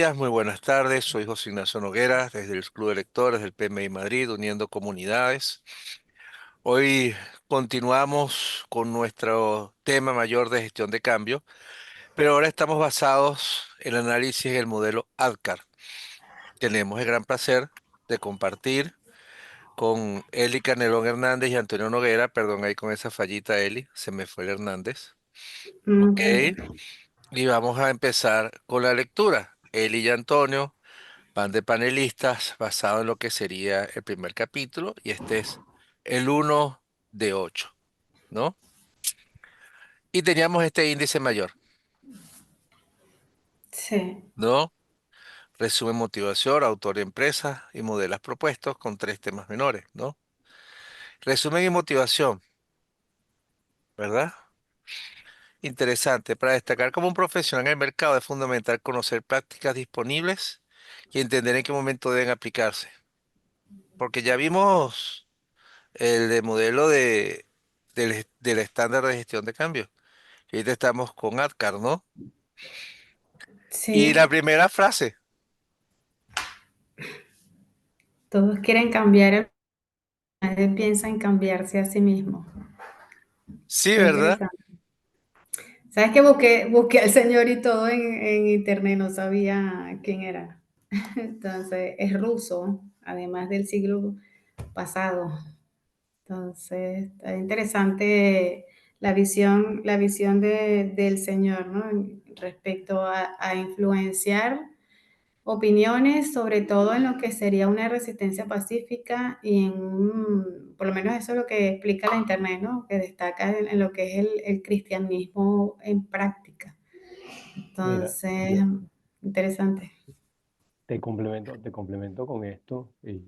Muy buenas tardes, soy José Ignacio Noguera desde el Club de Lectores del PMI Madrid, Uniendo Comunidades. Hoy continuamos con nuestro tema mayor de gestión de cambio, pero ahora estamos basados en el análisis del modelo ADCAR. Tenemos el gran placer de compartir con Eli Canelón Hernández y Antonio Noguera, perdón ahí con esa fallita Eli, se me fue el Hernández. Ok, Tranquilo. y vamos a empezar con la lectura. Eli y Antonio van de panelistas basado en lo que sería el primer capítulo y este es el uno de 8, ¿no? Y teníamos este índice mayor, Sí, ¿no? Resumen motivación, autor de empresa y modelos propuestos con tres temas menores, ¿no? Resumen y motivación, ¿verdad? Interesante. Para destacar como un profesional en el mercado es fundamental conocer prácticas disponibles y entender en qué momento deben aplicarse. Porque ya vimos el de modelo del estándar de gestión de cambio. Y ahorita estamos con Adcar, ¿no? Y sí. la primera frase, Todos quieren cambiar, nadie piensa en cambiarse a sí mismo. sí, Qué ¿verdad? interesante. ¿Sabes que busqué al señor y todo en internet, no sabía quién era? Entonces, es ruso, además del siglo pasado. Entonces, está interesante la visión del señor, ¿no? Respecto a influenciar opiniones, sobre todo en lo que sería una resistencia pacífica y por lo menos eso es lo que explica la Internet, ¿no? Que destaca en lo que es el cristianismo en práctica. Mira, Entonces, yo interesante. te complemento con esto y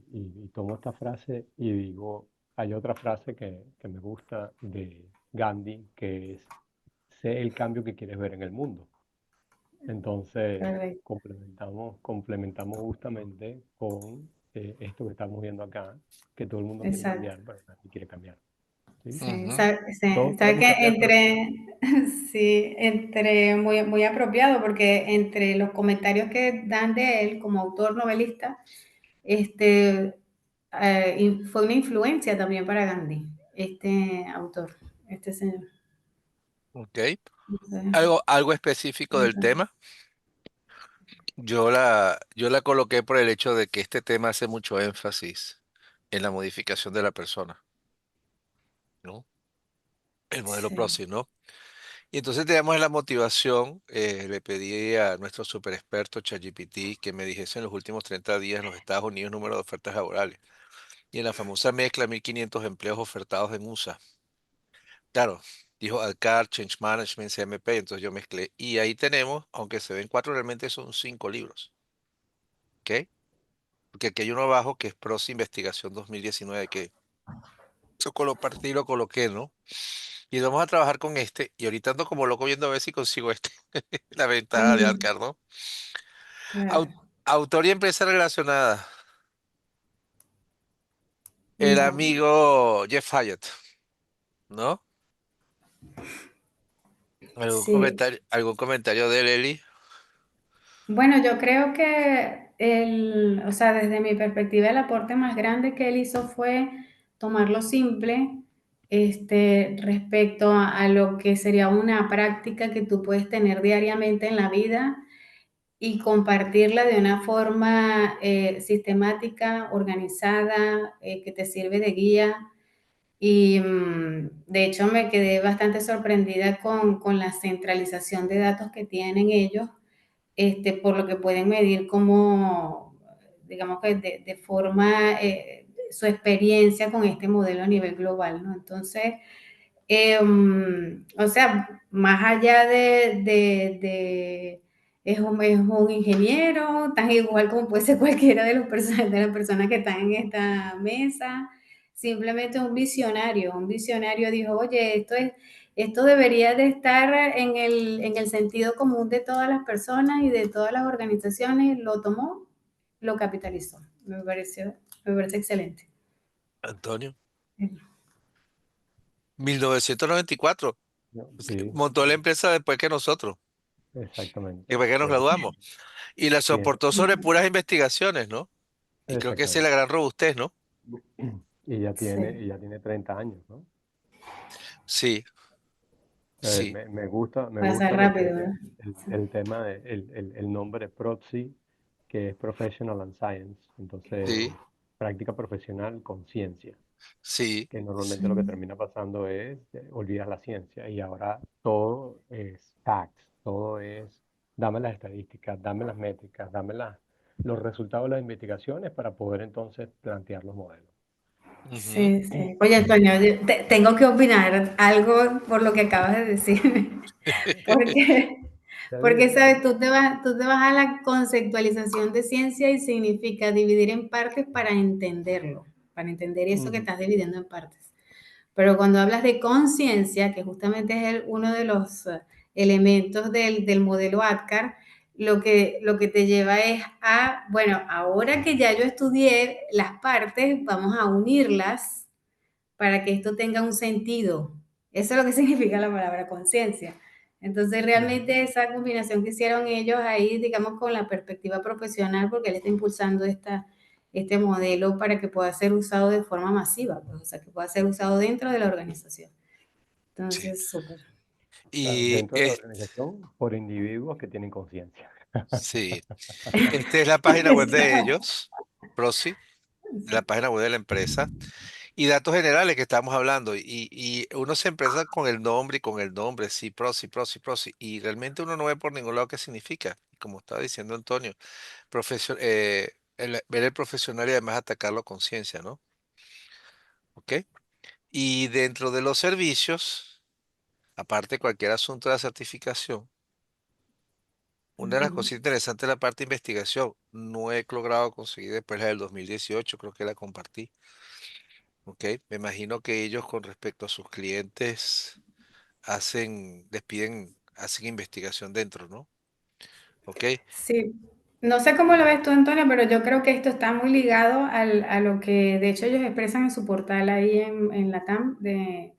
tomo esta frase y digo, hay otra frase que me gusta de Gandhi, que es, sé el cambio que quieres ver en el mundo. Entonces, Correcto. complementamos justamente con esto que estamos viendo acá, que todo el mundo quiere Exacto. cambiar, pero nadie quiere cambiar. ¿Sí? Sí, Ujú. sí, Todos sabe queremos que cambiar, pero sí, muy, muy apropiado, porque entre los comentarios que dan de él como autor novelista, este, fue una influencia también para Gandhi, este autor, este señor. Ok. Entonces, Algo específico del interesante. tema. yo la coloqué por el hecho de que este tema hace mucho énfasis en la modificación de la persona, ¿no? El modelo Sí, PROSI, ¿no? Y entonces tenemos la motivación, le pedí a nuestro super experto ChatGPT que me dijese en los últimos 30 días en los Estados Unidos número de ofertas laborales. Y en la famosa mezcla, 1.500 empleos ofertados en USA. Claro, dijo ADCAR, Change Management, CMP, entonces yo mezclé. Y ahí tenemos, aunque se ven cuatro, realmente son cinco libros, ¿ok? Porque aquí hay uno abajo que es PROS Investigación 2019, que eso partí y lo coloqué, ¿no? Y vamos a trabajar con este, y ahorita ando como loco viendo a ver si consigo este, la ventaja de mm, ADCAR, ¿no? claro, Au- Autor y empresa relacionada, el no. amigo Jeff Hyatt, ¿no? Sí, Algún comentario de él, Eli? bueno, yo creo que o sea, desde mi perspectiva, el aporte más grande que él hizo fue tomarlo simple, respecto a lo que sería una práctica que tú puedes tener diariamente en la vida y compartirla de una forma sistemática, organizada, que te sirve de guía. Y de hecho me quedé bastante sorprendida con la centralización de datos que tienen ellos, por lo que pueden medir como, digamos que de forma, su experiencia con este modelo a nivel global, ¿no? Entonces, o sea, más allá es un ingeniero, tan igual como puede ser cualquiera de las personas que están en esta mesa, simplemente un visionario dijo, oye, esto debería de estar en el sentido común de todas las personas y de todas las organizaciones, lo tomó, lo capitalizó. Me parece excelente. Antonio. 1994. no, O sea, sí, montó la empresa después que nosotros. que exactamente. fue que nos graduamos. Y la Tiene, soportó sobre puras investigaciones, ¿no? Y creo que esa es la exactamente. gran robustez, ¿no? Sí, Y ya tiene 30 años, ¿no? Sí, sí, Me pasa gusta lo que rápido, es ¿verdad? el tema de el nombre PROTSI, que es Professional and Science, entonces sí, práctica profesional con ciencia, sí. que normalmente lo que Sí. termina pasando es olvidas la ciencia y ahora todo es facts, todo es dame las estadísticas, dame las métricas, los resultados de las investigaciones para poder entonces plantear los modelos. Ujú. Sí, sí. Oye, Antonio, yo tengo que opinar algo por lo que acabas de decir, porque, Dale, porque sabes, tú te vas a la conceptualización de ciencia y significa dividir en partes para entenderlo, para entender eso que ujú, estás dividiendo en partes. Pero cuando hablas de conciencia, que justamente es uno de los elementos del modelo ADKAR, lo que te lleva es a, bueno, ahora que ya yo estudié las partes, vamos a unirlas para que esto tenga un sentido. Eso es lo que significa la palabra conciencia. Entonces, ujú. realmente esa combinación que hicieron ellos ahí, digamos, con la perspectiva profesional, porque él está impulsando este modelo para que pueda ser usado de forma masiva, pues, o sea, que pueda ser usado dentro de la organización. Sí. Entonces, súper. Claro, Y dentro de la organización por individuos que tienen conciencia. sí, esta es la página web de ellos, Prosi, la página web de la empresa. Y datos generales que estamos hablando. Y uno se empieza con el nombre y con el nombre, sí, Prosi, Prosi, Prosi. Y realmente uno no ve por ningún lado qué significa. Como estaba diciendo Antonio, ver el profesional y además atacarlo con ciencia, ¿no? ¿Ok? Y dentro de los servicios, aparte de cualquier asunto de la certificación, una de las Ujú. cosas interesantes es la parte de investigación. No he logrado conseguir después la del 2018, creo que la compartí. ¿Ok? Me imagino que ellos con respecto a sus clientes hacen investigación dentro, ¿no? ¿Ok? Sí, no sé cómo lo ves tú, Antonio, pero yo creo que esto está muy ligado a lo que de hecho ellos expresan en su portal ahí en la TAM de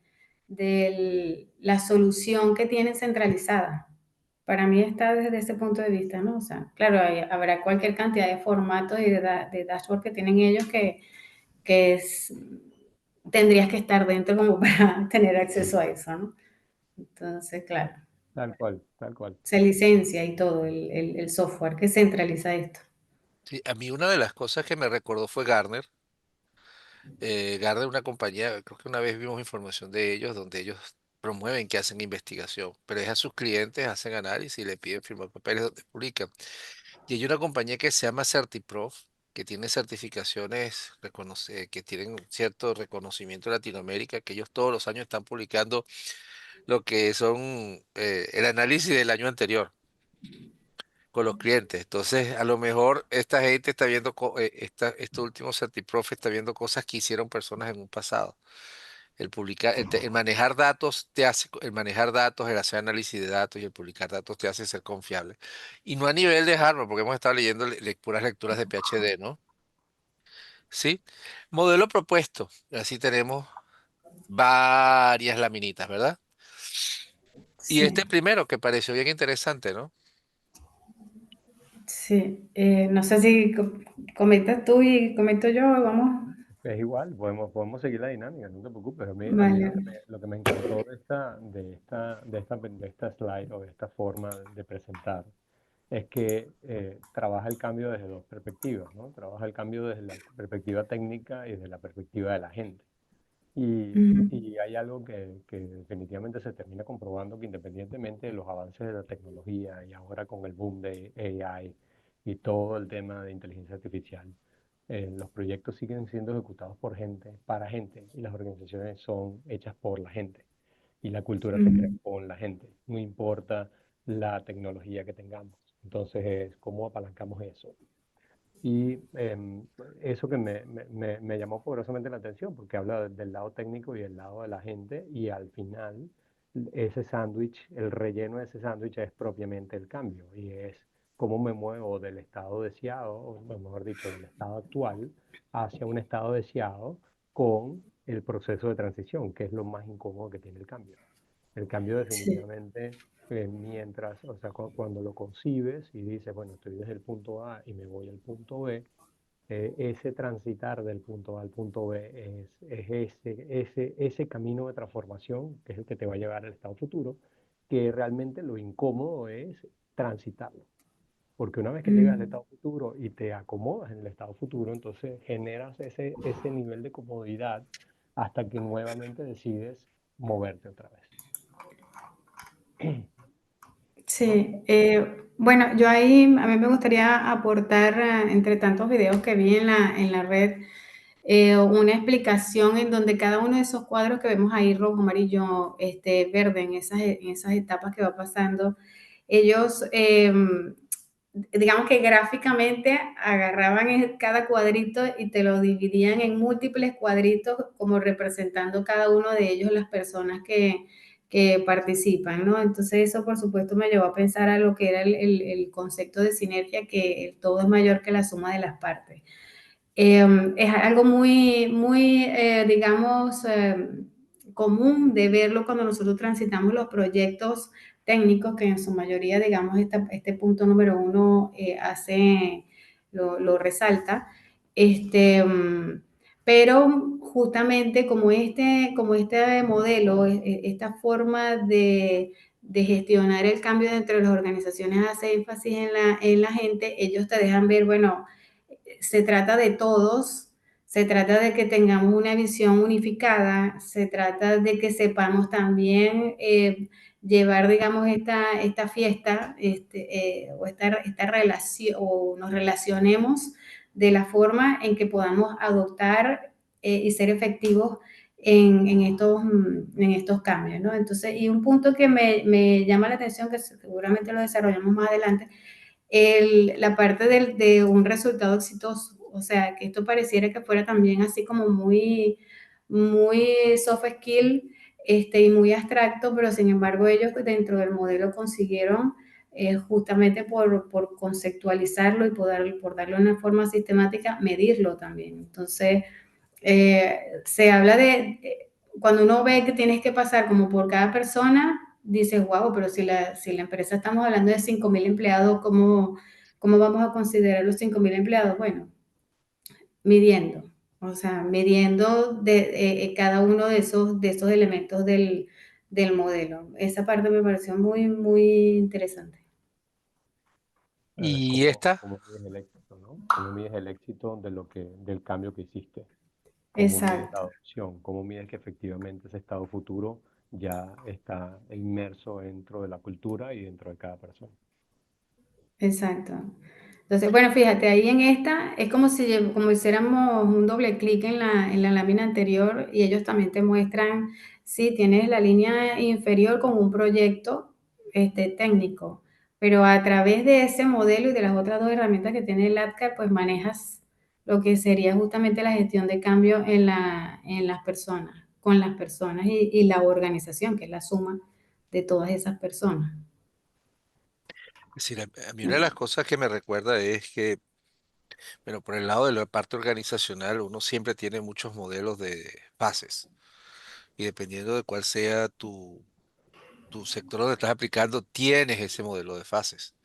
la solución que tienen centralizada. Para mí está desde ese punto de vista, ¿no? O sea, claro, habrá cualquier cantidad de formatos y de dashboard que tienen ellos que tendrías que estar dentro como para tener acceso a eso, ¿no? Entonces, claro, Tal cual, tal cual. se licencia y todo el software que centraliza esto. Sí, a mí una de las cosas que me recordó fue Gartner. Gartner, una compañía, creo que una vez vimos información de ellos donde ellos promueven que hacen investigación, pero es a sus clientes, hacen análisis y le piden firmar papeles donde publican. Y hay una compañía que se llama CertiProf, que tiene certificaciones que tienen cierto reconocimiento en Latinoamérica, que ellos todos los años están publicando lo que son el análisis del año anterior con los clientes. Entonces, a lo mejor esta gente está viendo, estos últimos CertiProf está viendo cosas que hicieron personas en un pasado. El publicar, el manejar datos el manejar datos, el hacer análisis de datos y el publicar datos te hace ser confiable. Y no a nivel de hardware, porque hemos estado leyendo puras lecturas de PhD, ¿no? Sí. Modelo propuesto. Así tenemos varias laminitas, ¿verdad? Y este Sí, primero que pareció bien interesante, ¿no? sí. No sé si comentas tú y comento yo, vamos. Es igual, podemos seguir la dinámica, no te preocupes. A mí Vale. lo que me encantó de esta slide o de esta forma de presentar es que trabaja el cambio desde dos perspectivas, ¿no? Trabaja el cambio desde la perspectiva técnica y desde la perspectiva de la gente. Ujú, Y hay algo que definitivamente se termina comprobando que independientemente de los avances de la tecnología y ahora con el boom de AI y todo el tema de inteligencia artificial, los proyectos siguen siendo ejecutados por gente, para gente, y las organizaciones son hechas por la gente. Y la cultura se crea ujú, con la gente, no importa la tecnología que tengamos. Entonces, es cómo apalancamos eso. Y eso que me llamó poderosamente la atención, porque habla del lado técnico y del lado de la gente, y al final ese sándwich, el relleno de ese sándwich es propiamente el cambio, y es cómo me muevo del estado deseado, o mejor dicho, del estado actual, hacia un estado deseado con el proceso de transición, que es lo más incómodo que tiene el cambio. El cambio Sí. definitivamente, mientras, o sea, cuando lo concibes y dices, bueno, estoy desde el punto A y me voy al punto B, ese transitar del punto A al punto B es ese camino de transformación que es el que te va a llevar al estado futuro, que realmente lo incómodo es transitarlo. Porque una vez que llegas al Mm. estado futuro y te acomodas en el estado futuro, entonces generas ese nivel de comodidad hasta que nuevamente decides moverte otra vez. ¿No? Sí, bueno, yo ahí a mí me gustaría aportar, entre tantos videos que vi en la red, una explicación en donde cada uno de esos cuadros que vemos ahí, rojo, amarillo, verde, en esas etapas que va pasando, ellos, digamos que gráficamente agarraban cada cuadrito y te lo dividían en múltiples cuadritos, como representando cada uno de ellos las personas que participan, ¿no? Entonces eso, por supuesto, me llevó a pensar a lo que era el concepto de sinergia, que el todo es mayor que la suma de las partes. Es algo muy, digamos, común de verlo cuando nosotros transitamos los proyectos técnicos, que en su mayoría, digamos, este punto número uno lo resalta. Este, pero justamente como este modelo, esta forma de gestionar el cambio dentro de las organizaciones hace énfasis en la gente, ellos te dejan ver, bueno, se trata de todos, se trata de que tengamos una visión unificada, se trata de que sepamos también llevar, digamos, esta fiesta o esta relación, o nos relacionemos de la forma en que podamos adoptar y ser efectivos en estos cambios, ¿no? Entonces, y un punto que me llama la atención, que seguramente lo desarrollamos más adelante, la parte de un resultado exitoso. O sea, que esto pareciera que fuera también así como muy soft skill, y muy abstracto, pero sin embargo ellos dentro del modelo consiguieron, justamente por conceptualizarlo y por darle una forma sistemática, medirlo también. Entonces, se habla cuando uno ve que tienes que pasar como por cada persona, dices, wow, pero si la empresa estamos hablando de 5.000 empleados, ¿cómo vamos a considerar los 5.000 empleados? Bueno, midiendo, o sea, midiendo cada uno de esos elementos del modelo. Esa parte me pareció muy interesante. Es Y como, esta, como mides el éxito, ¿no? Cómo mides el éxito del cambio que hiciste. Cómo mides la Exacto. adopción, cómo mides que efectivamente ese estado futuro ya está inmerso dentro de la cultura y dentro de cada persona. Exacto. Entonces, bueno, fíjate, ahí en esta es como si como hiciéramos un doble clic en la lámina anterior, y ellos también te muestran, sí, tienes la línea inferior con un proyecto técnico, pero a través de ese modelo y de las otras dos herramientas que tiene el ADCAR, pues manejas lo que sería justamente la gestión de cambio en las personas, con las personas y la organización, que es la suma de todas esas personas. es decir, a mí una de las cosas que me recuerda es que, bueno, por el lado de la parte organizacional, uno siempre tiene muchos modelos de fases. Y dependiendo de cuál sea tu sector donde estás aplicando, tienes ese modelo de fases.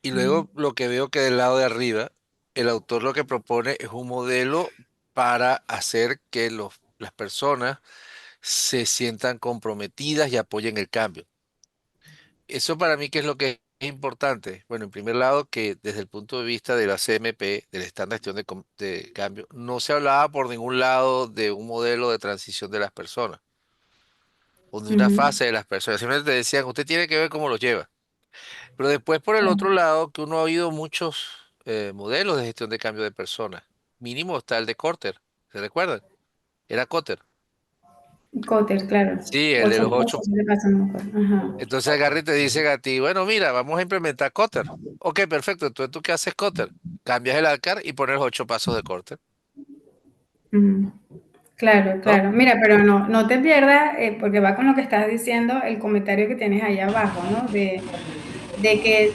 Y Mm. luego lo que veo que del lado de arriba, el autor lo que propone es un modelo para hacer que las personas se sientan comprometidas y apoyen el cambio. Eso para mí, ¿qué es lo que es importante? Bueno, en primer lado, que desde el punto de vista de la CMP, del estándar de gestión de cambio, no se hablaba por ningún lado de un modelo de transición de las personas o de una Ujú. fase de las personas. Simplemente te decían, usted tiene que ver cómo lo lleva. Pero después, por el otro lado, que uno ha oído muchos modelos de gestión de cambio de personas. Mínimo está el de Corter. ¿Se recuerdan? Era Cotter. Cotter, claro. Sí, el de 8 los pasos, 8. 7 pasos, no me acuerdo. Ajá. Entonces agarra y te dice a ti, bueno, mira, vamos a implementar Cotter. Ok, perfecto. Entonces, ¿tú qué haces Cotter? Cambias el ACAR y pones los 8 pasos de Cotter. Ujú. Claro, ¿No? claro. Mira, pero no te pierdas, porque va con lo que estás diciendo, el comentario que tienes ahí abajo, ¿no? De que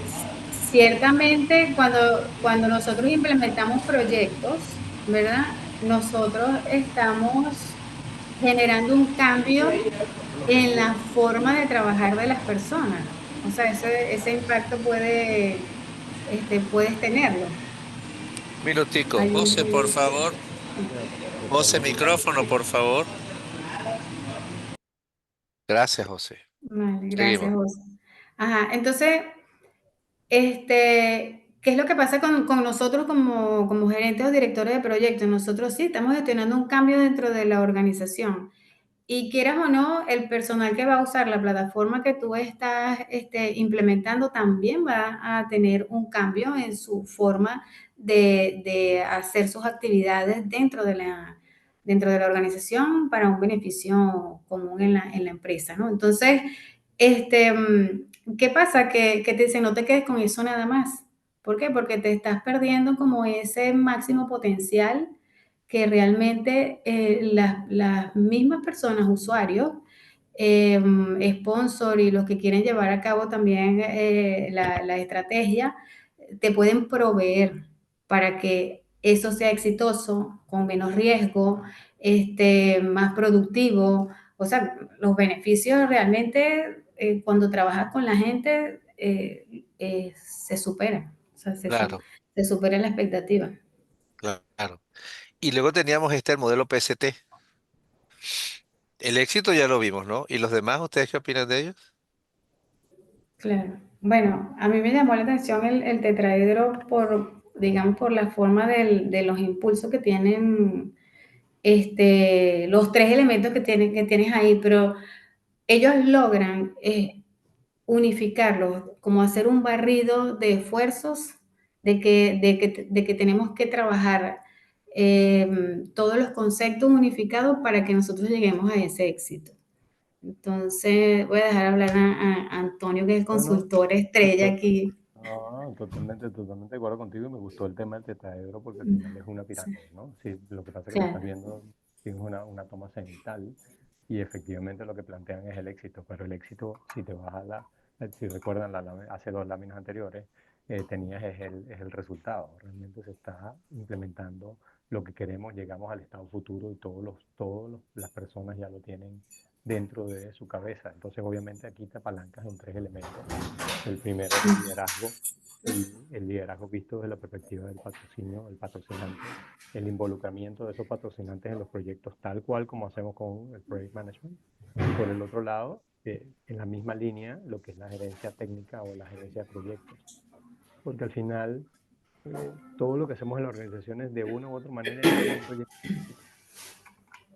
ciertamente cuando nosotros implementamos proyectos, ¿verdad? Nosotros estamos generando un cambio en la forma de trabajar de las personas. O sea, ese impacto puedes tenerlo. Minutico. José, por Allí, favor. Yo te José, hablo muy alto. micrófono, por favor. Gracias, José. vale, gracias, Seguimos. José. Ajá, entonces, ¿qué es lo que pasa con nosotros como gerentes o directores de proyectos? Nosotros sí estamos gestionando un cambio dentro de la organización. Y quieras o no, el personal que va a usar la plataforma que tú estás implementando también va a tener un cambio en su forma de hacer sus actividades dentro de la organización para un beneficio común en la empresa, ¿no? Entonces, ¿qué pasa? Que te dicen, no te quedes con eso nada más. ¿Por qué? Porque te estás perdiendo como ese máximo potencial que realmente las mismas personas, usuarios, sponsor y los que quieren llevar a cabo también la estrategia, te pueden proveer para que eso sea exitoso, con menos riesgo, más productivo. O sea, los beneficios realmente cuando trabajas con la gente se superan, o sea, Claro, se supera la expectativa. claro. Y luego teníamos el modelo PST. El éxito ya lo vimos, ¿no? ¿Y los demás, ustedes qué opinan de ellos? Claro. Bueno, a mí me llamó la atención el tetraedro por, digamos, por la forma de los impulsos que tienen, los tres elementos que tienes ahí, pero ellos logran unificarlos, como hacer un barrido de esfuerzos, de que tenemos que trabajar todos los conceptos unificados para que nosotros lleguemos a ese éxito. Entonces, voy a dejar hablar a Antonio, que es el No, no, consultor estrella aquí. no, totalmente, totalmente de acuerdo contigo y me gustó el tema del tetraedro porque al final es una Sí, pirámide, ¿no? Sí, lo que pasa es que lo estás claro, viendo, tienes una toma cenital y efectivamente lo que plantean es el éxito, pero el éxito, si te vas a si recuerdan hace dos láminas anteriores, tenías es el resultado, realmente se está implementando lo que queremos, llegamos al estado futuro y las personas ya lo tienen dentro de su cabeza, entonces obviamente aquí te apalancas en tres elementos. El primero es el liderazgo, el liderazgo visto desde la perspectiva del patrocinio, el patrocinante, el involucramiento de esos patrocinantes en los proyectos tal cual como hacemos con el Project Management. Y por el otro lado, en la misma línea, lo que es la gerencia técnica o la gerencia de proyectos. Porque al final, todo lo que hacemos en las organizaciones de una u otra manera lleva a un proyecto.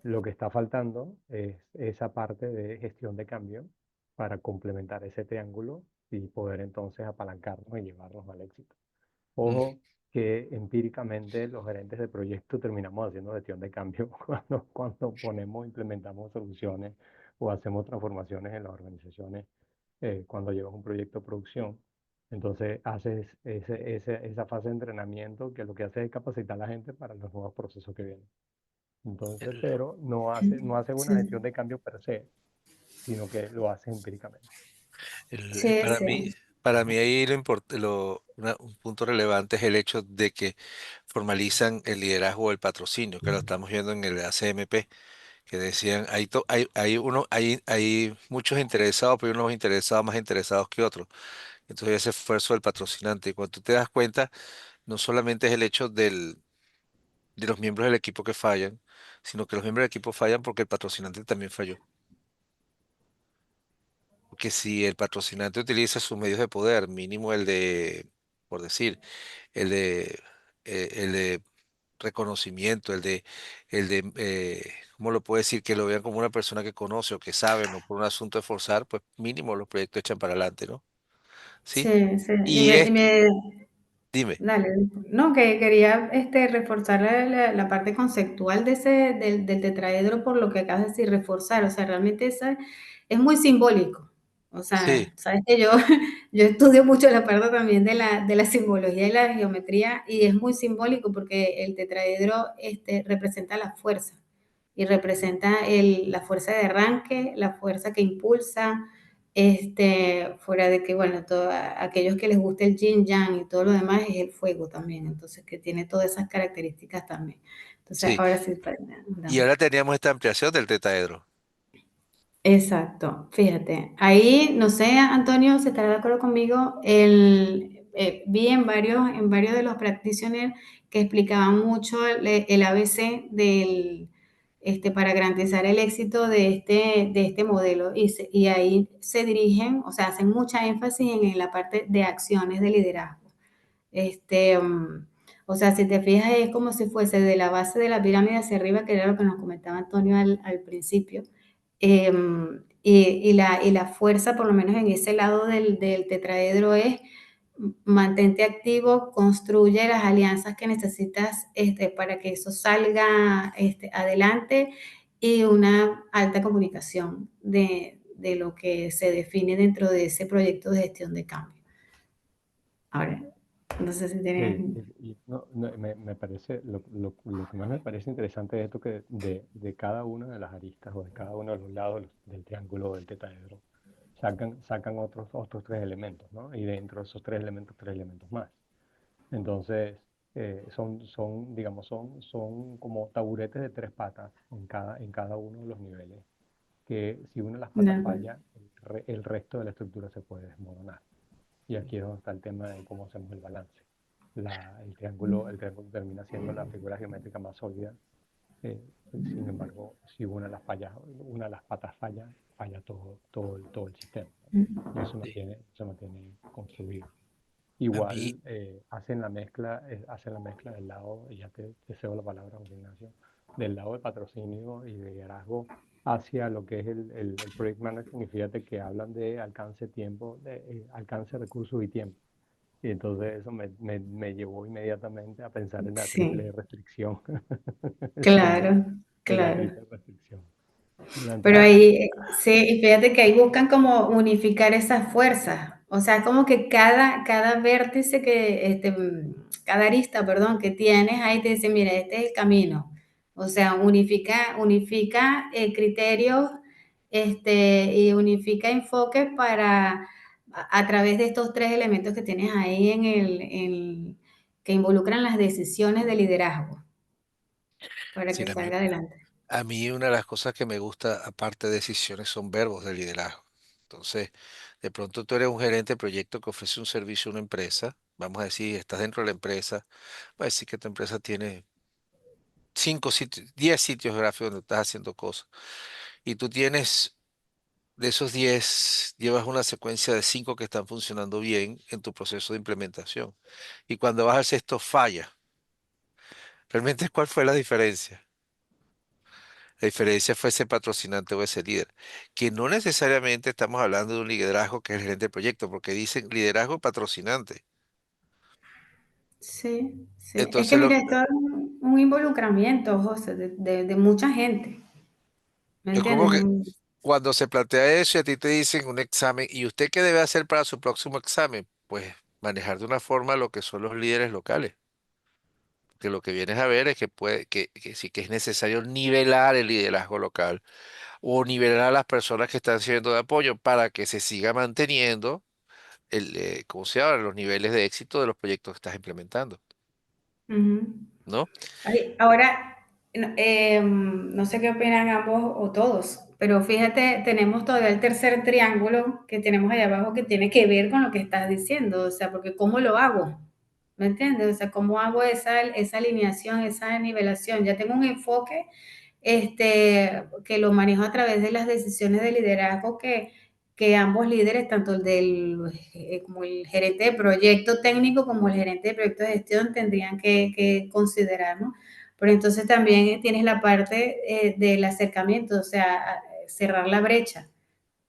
Lo que está faltando es esa parte de gestión de cambio para complementar ese triángulo y poder entonces apalancarnos y llevarnos al éxito. Mm, Ojo que empíricamente los gerentes de proyecto terminamos haciendo gestión de cambio cuando implementamos soluciones o hacemos transformaciones en las organizaciones cuando llevas un proyecto a producción. Entonces haces esa fase de entrenamiento que lo que hace es capacitar a la gente para los nuevos procesos que vienen. Entonces, el- pero no hacen una gestión sí, de cambio per se, sino que lo hacen empíricamente. sí, sí, para mí ahí un punto relevante es el hecho de que formalizan el liderazgo del patrocinio, que lo estamos viendo en el ACMP, que decían, hay muchos interesados, pero hay unos interesados más interesados que otros. Entonces ese esfuerzo del patrocinante, y cuando tú te das cuenta, no solamente es el hecho de los miembros del equipo que fallan, sino que los miembros del equipo fallan porque el patrocinante también falló. Porque si el patrocinante utiliza sus medios de poder, mínimo por decir, el de reconocimiento, ¿cómo lo puedo decir? Que lo vean como una persona que conoce o que sabe, no por un asunto de forzar, pues mínimo los proyectos echan para adelante, ¿no? ¿Sí? sí, sí. Y esto, dime, Dale, no, que quería reforzar la parte conceptual del tetraedro por lo que acabas de decir, reforzar, o sea, realmente esa es muy simbólico. O sea, sí, sabes que yo, yo estudio mucho la parte también de la simbología y la geometría y es muy simbólico porque el tetraedro representa la fuerza y representa la fuerza de arranque, la fuerza que impulsa, fuera de que, bueno, aquellos que les gusta el yin yang y todo lo demás es el fuego también, entonces que tiene todas esas características también. Entonces, sí. ahora sí, Y dame. ahora teníamos esta ampliación del tetaedro. Exacto, fíjate, ahí no sé, Antonio, si estará de acuerdo conmigo, vi en varios de los practitioners que explicaban mucho el ABC para garantizar el éxito de este modelo y ahí se dirigen, o sea, hacen mucha énfasis en la parte de acciones de liderazgo. Este, mm, o sea, si te fijas, es como si fuese de la base de la pirámide hacia arriba, que era lo que nos comentaba Antonio al principio. Y la fuerza, por lo menos en ese lado del tetraedro, es mantente activo, construye las alianzas que necesitas para que eso salga adelante y una alta comunicación de lo que se define dentro de ese proyecto de gestión de cambio. Ahora, no sé si Sí, tienen... me parece, lo que más me parece interesante de esto que de cada una de las aristas o de cada uno de los lados del triángulo o del tetaedro, sacan otros tres elementos, ¿no? Y dentro de esos tres elementos más. Entonces, digamos, son como taburetes de tres patas en cada uno de los niveles, que si una de las De patas acuerdo. falla, el resto de la estructura se puede desmoronar. Y aquí es donde está el tema de cómo hacemos el balance. El triángulo termina siendo la figura geométrica más sólida. eh, Sin embargo, si una de las patas falla, falla todo el sistema, ¿no? Y Sí. se mantiene construido. A mí, Igual hacen la mezcla del lado, y ya te cedo la palabra, José Ignacio, del lado de patrocinio y de liderazgo hacia lo que es el project management. Y fíjate que hablan de alcance, tiempo, alcance, recursos y tiempo. Y entonces eso me llevó inmediatamente a pensar en la triple Sí, restricción, el símbolo claro, de la claro. triple restricción. La Pero entrada, ahí, sí, y fíjate que ahí buscan como unificar esas fuerzas. O sea, como que cada vértice cada arista, perdón, que tienes, ahí te dice, mira, este es el camino. O sea, unifica criterios, y unifica enfoques a través de estos tres elementos que tienes ahí que involucran las decisiones de liderazgo para sí, que salga adelante. a mí una de las cosas que me gusta, aparte de decisiones, son verbos de liderazgo. Entonces, de pronto tú eres un gerente de proyecto que ofrece un servicio a una empresa. Vamos a decir, estás dentro de la empresa. Va a decir que tu empresa tiene 5 sitios, 10 sitios gráficos donde estás haciendo cosas. Y tú tienes, de esos 10 llevas una secuencia de 5 que están funcionando bien en tu proceso de implementación. Y cuando vas al sexto, falla. Realmente, ¿cuál fue la diferencia? La diferencia fue ese patrocinante o ese líder, que no necesariamente estamos hablando de un liderazgo que es el gerente del proyecto, porque dicen liderazgo patrocinante. Sí, sí. Es que Entonces, mira, esto es un involucramiento, José, de mucha gente, ¿me es como entiendes? que cuando se plantea eso y a ti te dicen un examen, ¿y usted qué debe hacer para su próximo examen? Pues manejar de una forma lo que son los líderes locales. Que lo que vienes a ver es que sí que es necesario nivelar el liderazgo local o nivelar a las personas que están siendo de apoyo para que se siga manteniendo ¿cómo se llama? Los niveles de éxito de los proyectos que estás implementando, Ujú. ¿no? Ay, ahora, no sé qué opinan ambos o todos, pero fíjate, tenemos todavía el tercer triángulo que tenemos allá abajo que tiene que ver con lo que estás diciendo, o sea, porque ¿cómo lo hago? ¿Me entiendes? O sea, ¿cómo hago esa alineación, esa nivelación? Ya tengo un enfoque que lo manejo a través de las decisiones de liderazgo que ambos líderes, tanto como el gerente de proyecto técnico como el gerente de proyecto de gestión, tendrían que considerar, ¿no? Pero entonces también tienes la parte del acercamiento, o sea, cerrar la brecha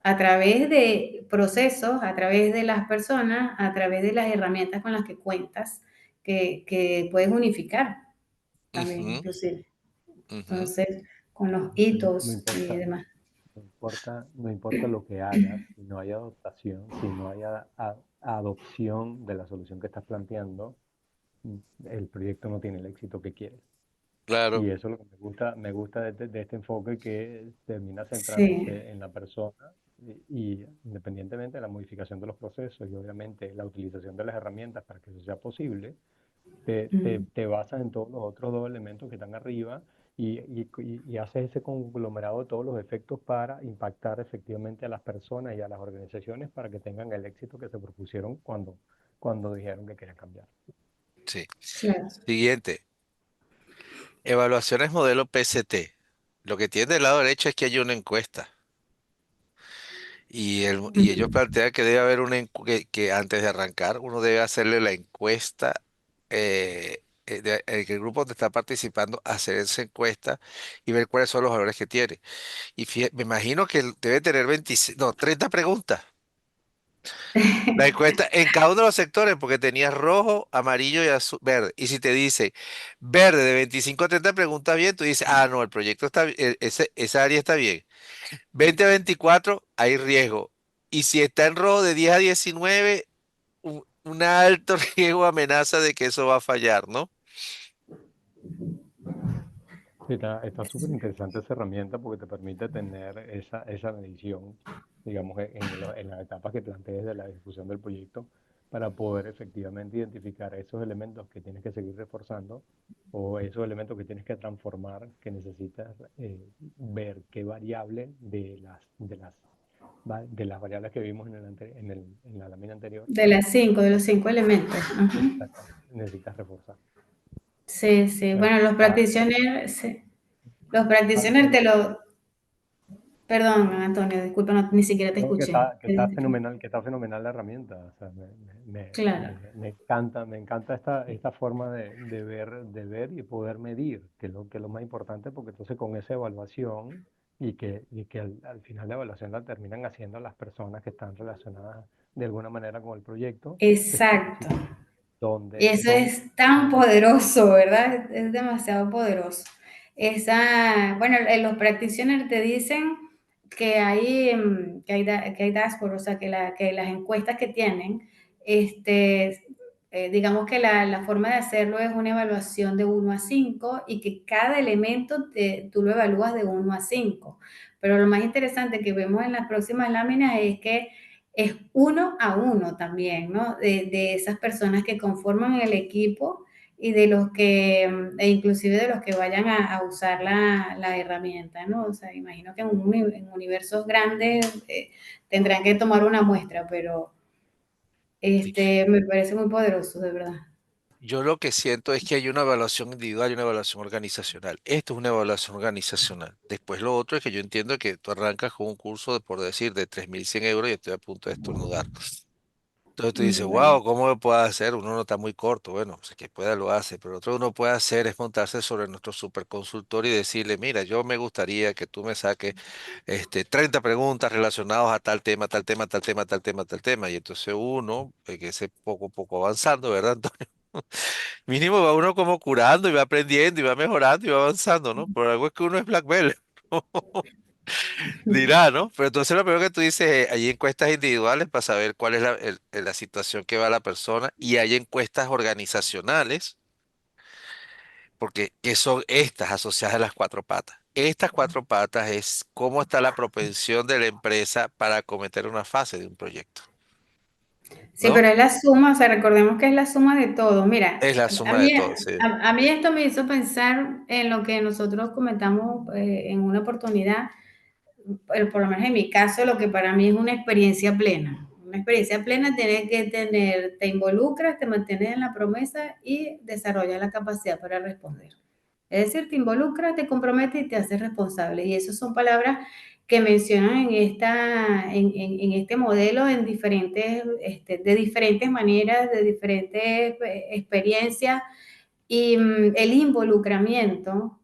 a través de procesos, a través de las personas, a través de las herramientas con las que cuentas, que puedes unificar también, Ujú, inclusive. ujú. Entonces, con los no hitos y importa, demás. no importa lo que hagas, si no hay adaptación, si no hay adopción de la solución que estás planteando, el proyecto no tiene el éxito que quieres. Y Claro. eso es lo que me gusta de este enfoque que termina Sí. centrándose en la persona y independientemente de la modificación de los procesos y obviamente la utilización de las herramientas para que eso sea posible, Mm, te basas en todos los otros dos elementos que están arriba y haces ese conglomerado de todos los efectos para impactar efectivamente a las personas y a las organizaciones para que tengan el éxito que se propusieron cuando dijeron que querían cambiar. Sí. Claro. Siguiente, evaluaciones modelo PCT. Lo que tiene del lado derecho es que hay una encuesta. Y ellos Ujú. plantean que debe haber que antes de arrancar uno debe hacerle la encuesta, que el grupo donde está participando, hacer esa encuesta y ver cuáles son los valores que tiene. Y me imagino que él debe tener 26, no, 30 preguntas. La encuesta en cada uno de los sectores, porque tenías rojo, amarillo y azul, verde. Y si te dice verde de 25 a 30 preguntas bien, tú dices, ah, no, el proyecto está bien, esa área está bien. 20 a 24 hay riesgo. Y si está en rojo de 10 a 19, un alto riesgo, amenaza de que eso va a fallar, ¿no? Sí, está súper interesante esa herramienta porque te permite tener esa medición, digamos, en las etapas que plantees de la discusión del proyecto para poder efectivamente identificar esos elementos que tienes que seguir reforzando o esos elementos que tienes que transformar, que necesitas ver qué variable de las variables que vimos en la lámina anterior, De las cinco, de los 5 elementos. Ujú. exactamente, necesitas reforzar. Sí, sí. Eh, Bueno, ah, los practitioners Antonio, te lo... Perdón, Antonio, disculpa, ni siquiera te no, escuché. que está fenomenal la herramienta. O sea, Claro, me encanta esta forma de ver y poder medir, que es lo más importante, porque entonces con esa evaluación y que al final la evaluación la terminan haciendo las personas que están relacionadas de alguna manera con el proyecto, te están exacto. diciendo Y dónde, eso dónde, es tan dónde. poderoso, ¿verdad? Es demasiado poderoso. Bueno, los practitioners te dicen que hay dashboard, o sea, que las encuestas que tienen, digamos que la forma de hacerlo es una evaluación de 1 a 5 y que cada elemento tú lo evalúas de 1 a 5. Pero lo más interesante que vemos en las próximas láminas es que es 1 a 1 también, ¿no? De esas personas que conforman el equipo y e inclusive de los que vayan a usar la herramienta, ¿no? O sea, imagino que en universos grandes tendrán que tomar una muestra, pero Sí. me parece muy poderoso, de verdad. Yo lo que siento es que hay una evaluación individual y una evaluación organizacional. Esto es una evaluación organizacional. Después lo otro es que yo entiendo que tú arrancas con un curso de, por decir, de 3.100 euros y estoy a punto de estornudar. Entonces tú dices, Bueno, wow, ¿cómo lo puedo hacer? Uno no está muy corto. Bueno, pues el que pueda lo hace, pero otro uno puede hacer es montarse sobre nuestro superconsultor y decirle, mira, yo me gustaría que tú me saques 30 preguntas relacionadas a tal tema, tal tema, tal tema, tal tema, tal tema. Y entonces uno, que se poco a poco avanzando, ¿verdad? Mínimo va uno como curando y va aprendiendo y va mejorando y va avanzando, ¿no? Por algo es que uno es Black Belt. Dirá, ¿no? Pero entonces lo primero que tú dices, hay encuestas individuales para saber cuál es la situación que va la persona y hay encuestas organizacionales, porque ¿qué son estas asociadas a las cuatro patas? Estas cuatro patas es cómo está la propensión de la empresa para acometer una fase de un proyecto, sí, ¿no? pero es la suma, o sea, recordemos que es la suma de todo. Mira, Es la a suma de mí, todo, sí. a mí esto me hizo pensar en lo que nosotros comentamos en una oportunidad, por lo menos en mi caso, lo que para mí es una experiencia plena. Una experiencia plena tiene que te involucras, te mantienes en la promesa y desarrollas la capacidad para responder. Es decir, te involucras, te comprometes y te haces responsable. Y esas son palabras que mencionan en este modelo de diferentes maneras, de diferentes experiencias. Y el involucramiento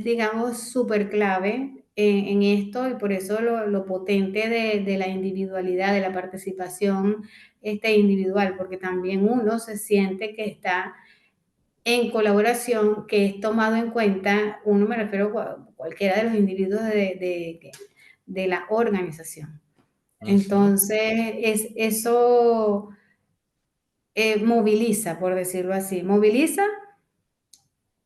digamos, súper clave en esto y por eso lo potente de la individualidad, de la participación individual, porque también uno se siente que está en colaboración, que es tomado en cuenta, uno me refiero a cualquiera de los individuos de la organización. Ujú. Entonces, eso moviliza, por decirlo así, moviliza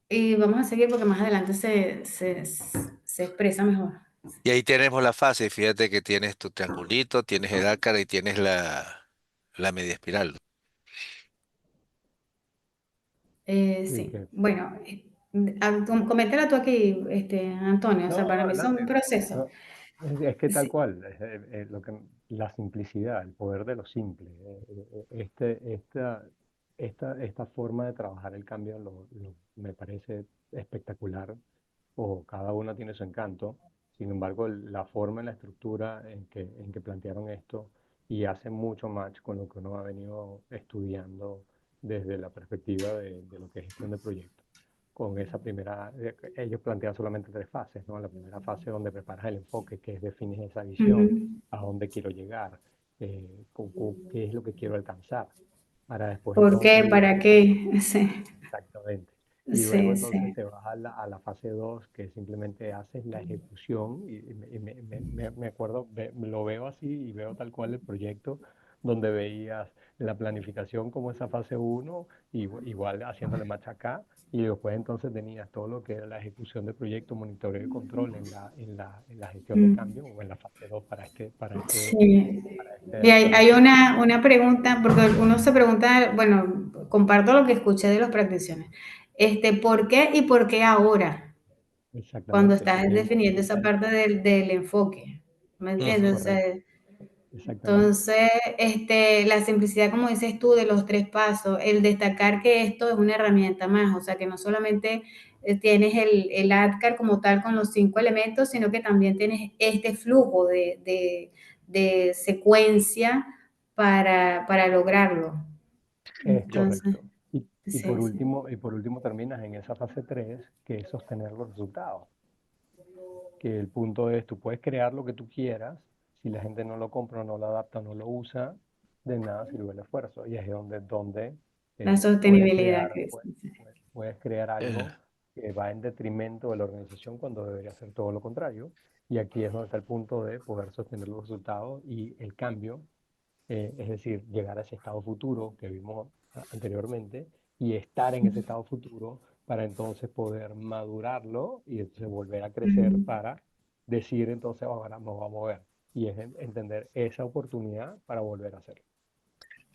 y vamos a seguir porque más adelante se expresa mejor. Y ahí tenemos la fase, fíjate que tienes tu triangulito, tienes el ácara y tienes la media espiral. Sí, Sí, bueno, Coméntala tú aquí, Antonio, o sea, No, para no, mí son adelante. procesos. No, es que tal Sí. cual, la simplicidad, el poder de lo simple. Esta forma de trabajar el cambio me parece espectacular, o cada una tiene su encanto. Sin embargo, la forma y la estructura en que plantearon esto y hace mucho match con lo que uno ha venido estudiando desde la perspectiva de lo que es gestión de proyectos. Con esa primera, ellos plantean solamente tres fases, ¿no? La primera fase donde preparas el enfoque, que es defines esa visión, Ujú. a dónde quiero llegar, qué es lo que quiero alcanzar, para después ¿Por entonces qué? luego. ¿Para qué? Sí, Exactamente. Y luego sí, entonces sí. te vas a la fase 2 que simplemente haces la ejecución, y me acuerdo, lo veo así y veo tal cual el proyecto, donde veías la planificación como esa fase uno, igual haciéndole marcha acá, y después entonces tenías todo lo que era la ejecución del proyecto, monitoreo y control en la gestión de Mm. cambio, o en la fase 2 para Sí. Y para hay este cambio. una pregunta, porque uno se pregunta, bueno, comparto lo que escuché de los practitioners. ¿Por qué y por qué ahora? Cuando Exactamente. estás definiendo esa parte del enfoque. ¿Me entiendes? O sea, Correcto. Exactamente. entonces, la simplicidad, como dices tú, de los tres pasos, el destacar que esto es una herramienta más, o sea, que no solamente tienes el ADCAR como tal con los 5 elementos, sino que también tienes este flujo de secuencia para lograrlo. Es Entonces, correcto. sí, sí. Y por último terminas en esa fase 3 que es sostener los resultados. Que el punto es, tú puedes crear lo que tú quieras, si la gente no lo compra, no lo adapta, no lo usa, de nada sirve el esfuerzo. Y es donde La puedes sostenibilidad crear, que es. puedes crear Eh, algo que va en detrimento de la organización, cuando debería ser todo lo contrario. Y aquí es donde está el punto de poder sostener los resultados y el cambio, es decir, llegar a ese estado futuro que vimos anteriormente, y estar en ese estado futuro para entonces poder madurarlo y entonces volver a crecer, Ujú, para decir entonces ahora nos vamos a mover, y es entender esa oportunidad para volver a hacerlo.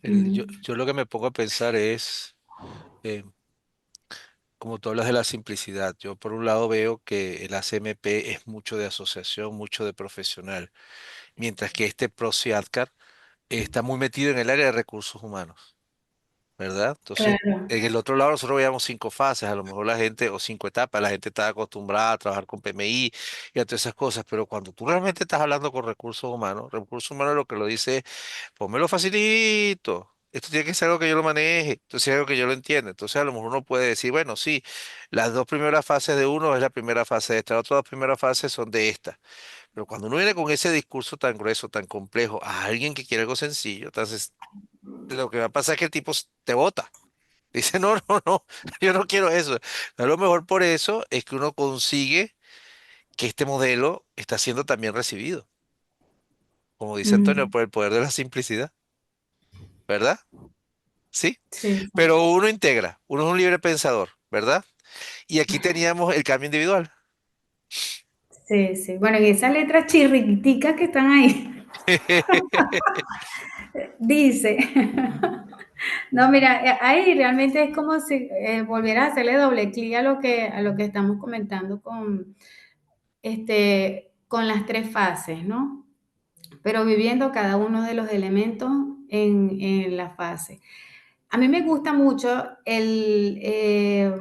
yo, ujú. yo lo que me pongo a pensar es, eh, como tú hablas de la simplicidad, yo por un lado veo que el ACMP es mucho de asociación, mucho de profesional, mientras que este PROCIADCAR está muy metido en el área de recursos humanos, ¿verdad? Entonces, Claro. en el otro lado nosotros veíamos 5 fases, a lo mejor la gente, o 5 etapas, la gente está acostumbrada a trabajar con PMI y a todas esas cosas, pero cuando tú realmente estás hablando con recursos humanos lo que lo dice es, pónmelo facilito. Esto tiene que ser algo que yo lo maneje, entonces algo que yo lo entienda. Entonces a lo mejor uno puede decir, bueno, sí, las dos primeras fases de uno es la primera fase de esta, las otras dos primeras fases son de esta. Pero cuando uno viene con ese discurso tan grueso, tan complejo, a alguien que quiere algo sencillo, entonces lo que va a pasar es que el tipo te bota. Dice, no, no, no, yo no quiero eso. A lo mejor por eso es que uno consigue que este modelo está siendo también recibido, como dice Antonio, Mm, por el poder de la simplicidad, ¿verdad? Sí, sí, pero uno integra, uno es un libre pensador, ¿verdad? Y aquí teníamos el cambio individual. sí, sí. Bueno, en esas letras chirriquiticas que están ahí, dice, no, mira, ahí realmente es como si volvieras a hacerle doble clic a lo que estamos comentando con las tres fases, ¿no? Pero viviendo cada uno de los elementos en la fase. A mí me gusta mucho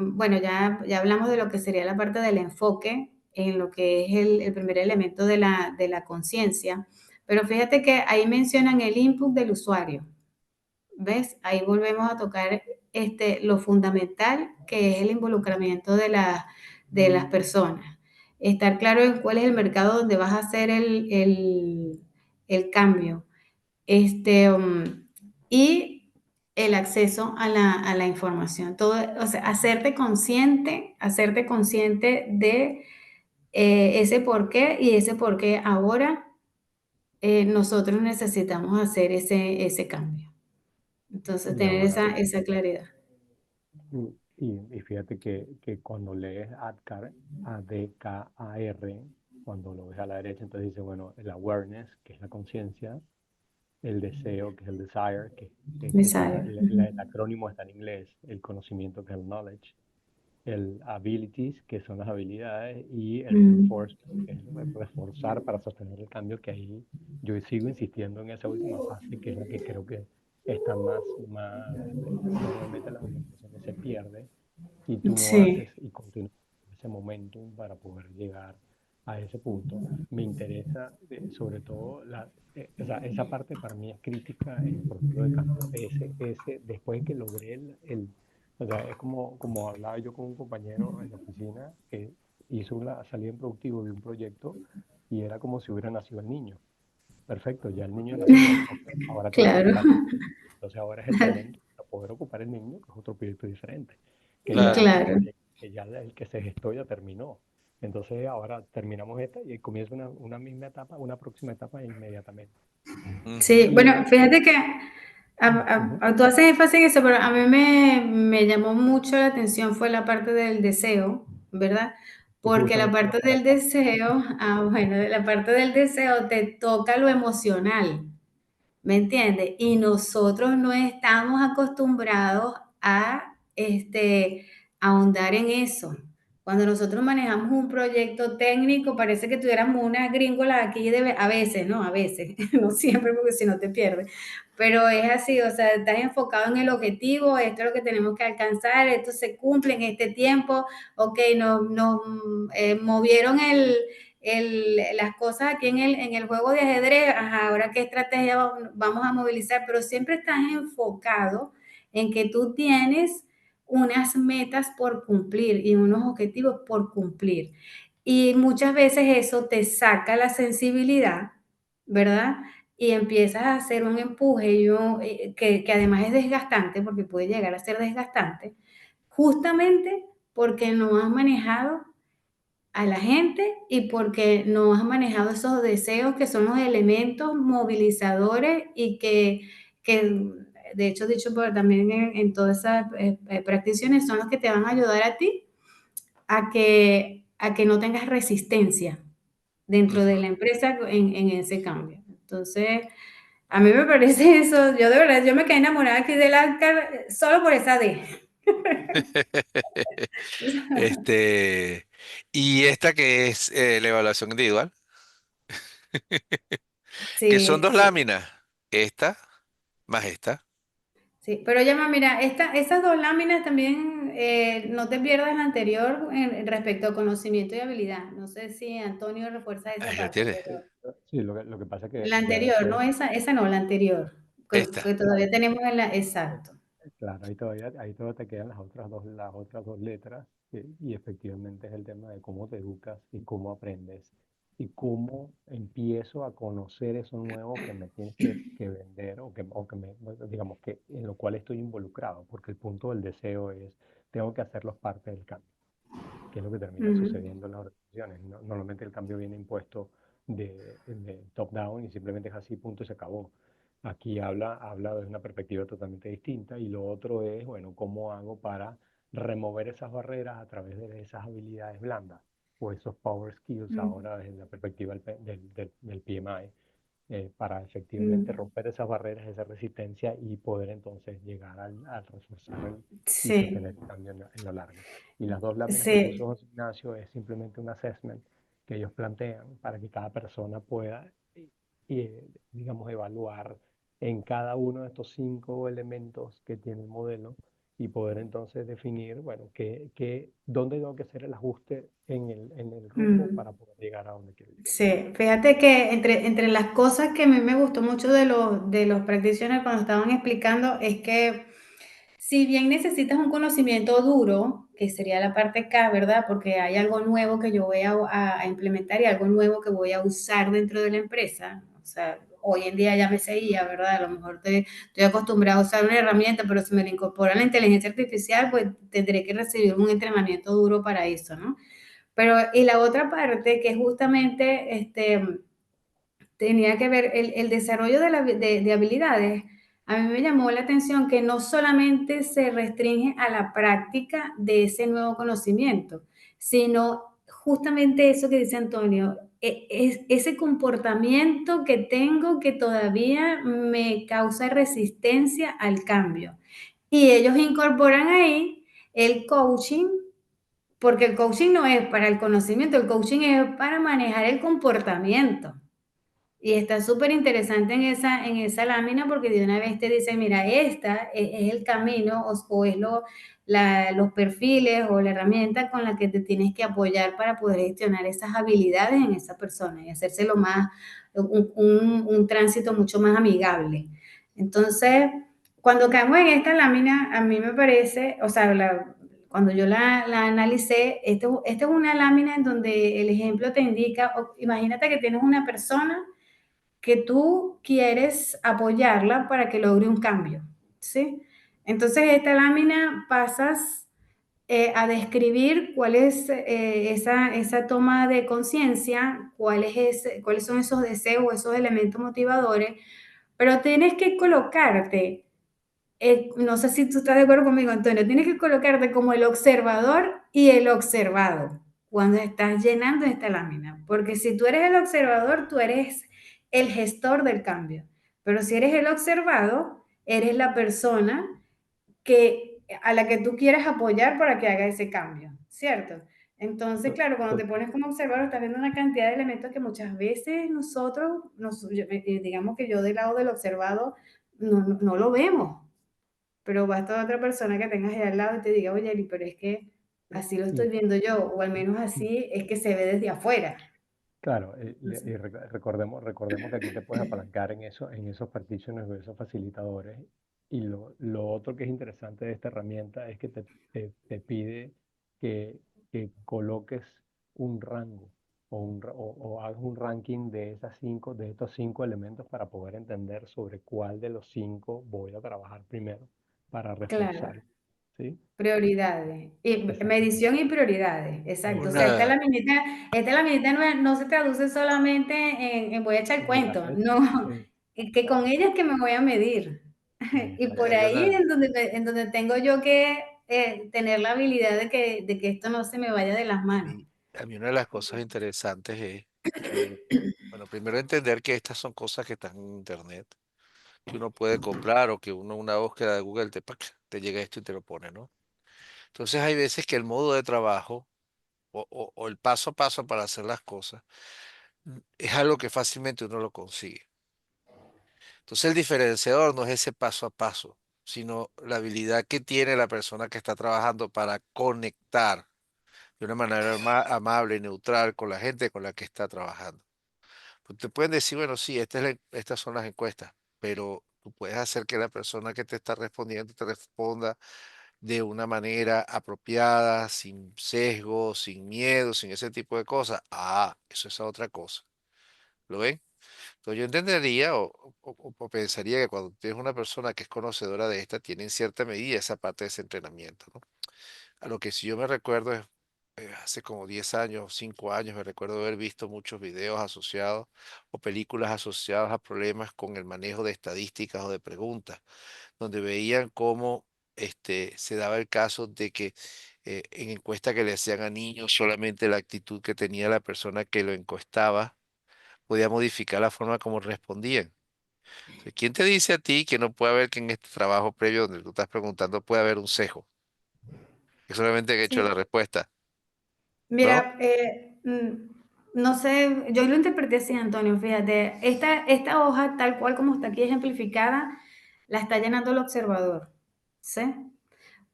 bueno, ya hablamos de lo que sería la parte del enfoque, en lo que es el primer elemento de la conciencia, pero fíjate que ahí mencionan el input del usuario, ¿ves? Ahí volvemos a tocar lo fundamental que es el involucramiento de las personas. Estar claro en cuál es el mercado donde vas a hacer el cambio. Este, um, y el acceso a la información. Todo, o sea, hacerte consciente de ese por qué y ese por qué ahora nosotros necesitamos hacer ese cambio. Entonces, Y tener ahora, esa claridad. y fíjate que cuando lees ADKAR, ADKAR, cuando lo ves a la derecha, entonces dice, bueno, el awareness, que es la conciencia, el deseo, que es el desire, que está, Desire. el acrónimo está en inglés, el conocimiento, que es el knowledge, el abilities, que son las habilidades, y el Mm, reinforcement, que es reforzar para sostener el cambio, que ahí yo sigo insistiendo en esa última fase, que es la que creo que está normalmente las organizaciones se pierden y tú no haces sí, y continúas ese momentum para poder llegar a ese punto. Me interesa sobre todo esa parte para mí es crítica en el proceso de cambio. Después de que logré o sea, es como hablaba yo con un compañero en la oficina que hizo una salida en productivo de un proyecto y era como si hubiera nacido el niño. Perfecto, ya el niño nació, ok, ahora tengo que claro, ocupar el niño. Entonces ahora es el momento para poder ocupar el niño, que es otro proyecto diferente, que Claro. claro. ya el que se gestó ya terminó. Entonces ahora terminamos esta y comienza una misma etapa, una próxima etapa inmediatamente. Sí, Y bueno, el, fíjate que Ujú. tú haces énfasis en eso, pero a mí me llamó mucho la atención fue la parte del deseo, ¿verdad? Y Porque la justamente iba parte para del allá. deseo, bueno, la parte del deseo te toca lo emocional. ¿Me entiendes? Y nosotros no estamos acostumbrados a ahondar en eso. Cuando nosotros manejamos un proyecto técnico, parece que tuviéramos una gringola aquí a veces, ¿no? A veces, no siempre, porque si no te pierdes. Pero es así, o sea, estás enfocado en el objetivo, esto es lo que tenemos que alcanzar, esto se cumple en este tiempo, ok, nos movieron las cosas aquí en el juego de ajedrez, ajá, ahora qué estrategia vamos a movilizar, pero siempre estás enfocado en que tú tienes unas metas por cumplir y unos objetivos por cumplir. Y muchas veces eso te saca la sensibilidad, ¿verdad? Y empiezas a hacer un empuje que además es desgastante, porque puede llegar a ser desgastante, justamente porque no has manejado a la gente y porque no has manejado esos deseos que son los elementos movilizadores y que de hecho, dicho también en todas esas practiciones, son los que te van a ayudar a ti a que no tengas resistencia dentro de Ujú. la empresa en ese cambio. Entonces, a mí me parece eso, yo de verdad, yo me quedé enamorada aquí del ANCAR solo por esa D. Este, y esta que es la evaluación individual, que son Sí, dos sí. láminas, esta más esta. Sí, pero llama, mira, esas dos láminas también, no te pierdas la anterior respecto a conocimiento y habilidad. No sé si Antonio refuerza esa Ahí la parte, tiene, pero Sí, lo que pasa es que la ya anterior, no después, esa no, la anterior, que esta. todavía tenemos en la, exacto. claro, ahí todavía te quedan las otras dos letras, y efectivamente es el tema de cómo te educas y cómo aprendes y cómo empiezo a conocer eso nuevo que me tienes que vender digamos que en lo cual estoy involucrado, porque el punto del deseo es, tengo que hacerlos parte del cambio, que es lo que termina Ujú. sucediendo en las organizaciones. Normalmente el cambio viene impuesto de top-down y simplemente es así, punto, y se acabó. Aquí habla desde una perspectiva totalmente distinta y lo otro es, bueno, ¿cómo hago para remover esas barreras a través de esas habilidades blandas o esos power skills Mm, ahora desde la perspectiva del PMI, para efectivamente mm. romper esas barreras, esa resistencia y poder entonces llegar al reforzar y Sí, sostener el cambio en lo largo. Y las dos láminas que sí. puso José Ignacio es simplemente un assessment que ellos plantean para que cada persona pueda, digamos, evaluar en cada uno de estos 5 elementos que tiene el modelo y poder entonces definir, bueno, dónde tengo que hacer el ajuste en el rumbo Mm. para poder llegar a donde quiero llegar. Sí, fíjate que entre las cosas que a mí me gustó mucho de los practitioners cuando estaban explicando es que si bien necesitas un conocimiento duro, que sería la parte K, ¿verdad? Porque hay algo nuevo que yo voy a implementar y algo nuevo que voy a usar dentro de la empresa. O sea, hoy en día ya me seguía, ¿verdad? A lo mejor estoy acostumbrado a usar una herramienta, pero si me la incorpora la inteligencia artificial, pues tendré que recibir un entrenamiento duro para eso, ¿no? Pero, y la otra parte que justamente tenía que ver el desarrollo de habilidades. A mí me llamó la atención que no solamente se restringe a la práctica de ese nuevo conocimiento, sino justamente eso que dice Antonio, es ese comportamiento que tengo que todavía me causa resistencia al cambio. Y ellos incorporan ahí el coaching, porque el coaching no es para el conocimiento, el coaching es para manejar el comportamiento. Y está súper interesante en esa lámina porque de una vez te dice, mira, esta es el camino o es los perfiles o la herramienta con la que te tienes que apoyar para poder gestionar esas habilidades en esa persona y hacérselo más, un tránsito mucho más amigable. Entonces, cuando caemos en esta lámina, a mí me parece, o sea, cuando yo la analicé, esta es una lámina en donde el ejemplo te indica, imagínate que tienes una persona que tú quieres apoyarla para que logre un cambio, ¿sí? Entonces, esta lámina pasas a describir cuál es esa toma de conciencia, cuáles son esos deseos, esos elementos motivadores, pero tienes que colocarte, no sé si tú estás de acuerdo conmigo, Antonio, tienes que colocarte como el observador y el observado cuando estás llenando esta lámina, porque si tú eres el observador, tú eres el gestor del cambio, pero si eres el observado, eres la persona a la que tú quieres apoyar para que haga ese cambio, ¿cierto? Entonces, To- claro, cuando te to- pones como observador, estás viendo una cantidad de elementos que muchas veces nosotros, digamos que yo del lado del observado, no lo vemos, pero basta otra persona que tengas ahí al lado y te diga, oye, Eli, pero es que así lo estoy y, viendo yo, o al menos y así es que se ve desde afuera. claro, Entonces, recordemos que aquí te puedes apalancar en esos practitioners o esos facilitadores. Y lo otro que es interesante de esta herramienta es que te pide que, que coloques un rango o hagas un ranking de estos cinco elementos para poder entender sobre cuál de los cinco voy a trabajar primero para claro, reforzar. ¿Sí? prioridades, y Exactamente. medición y prioridades, exacto. O sea, Una, esta laminita no se traduce solamente en voy a echar el En cuento, detalle. no, Sí, es que con ella es que me voy a medir. Y por hay exactamente. ahí una, en donde tengo yo que tener la habilidad de que esto no se me vaya de las manos. y a mí una de las cosas interesantes es que, bueno, primero entender que estas son cosas que están en internet, que uno puede comprar o que uno una búsqueda de Google te llega esto y te lo pone, ¿no? Entonces hay veces que el modo de trabajo o el paso a paso para hacer las cosas es algo que fácilmente uno lo consigue. Entonces el diferenciador no es ese paso a paso, sino la habilidad que tiene la persona que está trabajando para conectar de una manera amable y neutral con la gente con la que está trabajando. Pues te pueden decir, bueno, sí, estas son las encuestas, pero tú puedes hacer que la persona que te está respondiendo te responda de una manera apropiada, sin sesgo, sin miedo, sin ese tipo de cosas. Ah, eso es otra cosa. ¿Lo ven? Entonces yo entendería o pensaría que cuando tienes una persona que es conocedora de esta, tiene en cierta medida esa parte de ese entrenamiento, ¿no? A lo que sí yo me recuerdo es, hace como 10 años, 5 años, me recuerdo haber visto muchos videos asociados o películas asociadas a problemas con el manejo de estadísticas o de preguntas, donde veían cómo se daba el caso de que en encuestas que le hacían a niños, solamente la actitud que tenía la persona que lo encuestaba podía modificar la forma como respondían. Entonces, ¿quién te dice a ti que no puede haber que en este trabajo previo donde tú estás preguntando puede haber un sesgo? Que solamente he hecho la Sí, respuesta, ¿no? mira, no sé, yo lo interpreté así, Antonio, fíjate, esta hoja tal cual como está aquí ejemplificada, la está llenando el observador, ¿sí?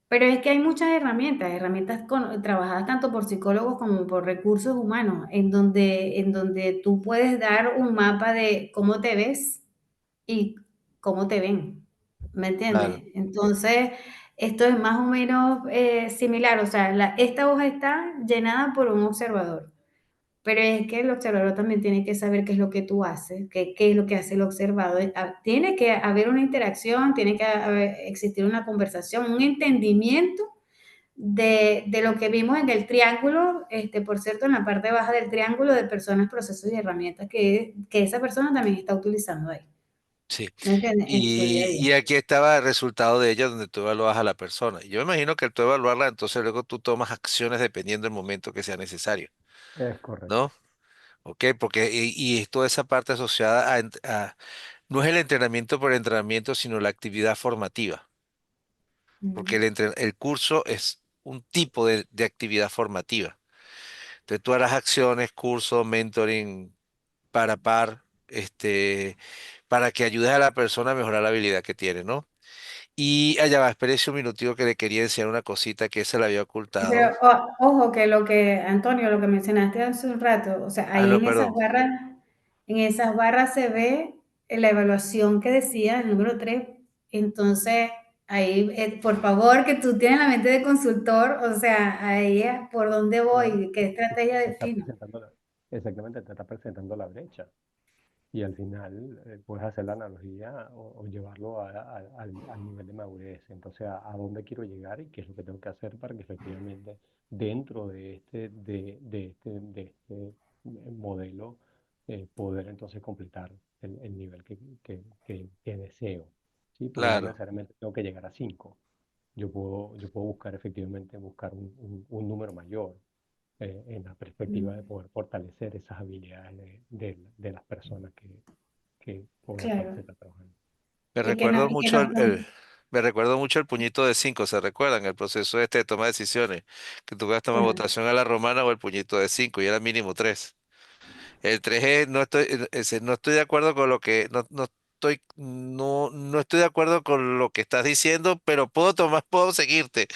Pero es que hay muchas herramientas, trabajadas tanto por psicólogos como por recursos humanos, en donde tú puedes dar un mapa de cómo te ves y cómo te ven, ¿me Claro. entiendes? Entonces, esto es más o menos similar, o sea, esta hoja está llenada por un observador, pero es que el observador también tiene que saber qué es lo que tú haces, qué es lo que hace el observador. Tiene que haber una interacción, tiene que existir una conversación, un entendimiento de lo que vimos en el triángulo, por cierto, en la parte baja del triángulo de personas, procesos y herramientas que esa persona también está utilizando ahí. Sí. ¿Me entiendes? En su día a Y día. aquí estaba el resultado de ella donde tú evalúas a la persona. Y yo me imagino que al tú evaluarla, entonces luego tú tomas acciones dependiendo del momento que sea necesario, Es correcto. ¿no? ¿Ok? Porque, y es toda esa parte asociada no es el entrenamiento por entrenamiento, sino la actividad formativa. Porque Ujú. el curso es un tipo de actividad formativa. Entonces tú harás acciones, cursos, mentoring par a par, para que ayudes a la persona a mejorar la habilidad que tiene, ¿no? Y allá va, espérese un minutico que le quería enseñar una cosita que se la había Pero ocultado. ojo que Antonio, lo que mencionaste hace un rato, o sea, Ah, ahí no, perdón. en esas barras se ve la evaluación que decía el número 3. Entonces, ahí, por favor, que tú tienes la mente de consultor, o sea, ahí es por dónde Claro, voy, qué estrategia te está defino. presentando exactamente, te está presentando la brecha. Y al final puedes hacer la analogía o llevarlo al nivel de madurez. Entonces, a dónde quiero llegar y qué es lo que tengo que hacer para que efectivamente dentro de este modelo poder entonces completar el nivel que deseo. ¿Sí? Porque no Claro, necesariamente tengo que llegar a 5. Yo puedo buscar efectivamente buscar un número mayor en la perspectiva de poder fortalecer esas habilidades de las personas con las cuales Claro. se está trabajando. me Y que no, recuerdo y que mucho no, me recuerdo mucho el puñito de 5, ¿se recuerdan? El proceso de toma de decisiones, que tú puedes tomar claro. votación a la romana o el puñito de 5 y era mínimo 3. El 3 es, no estoy de acuerdo con lo que, no estoy de acuerdo con lo que estás diciendo, pero puedo seguirte.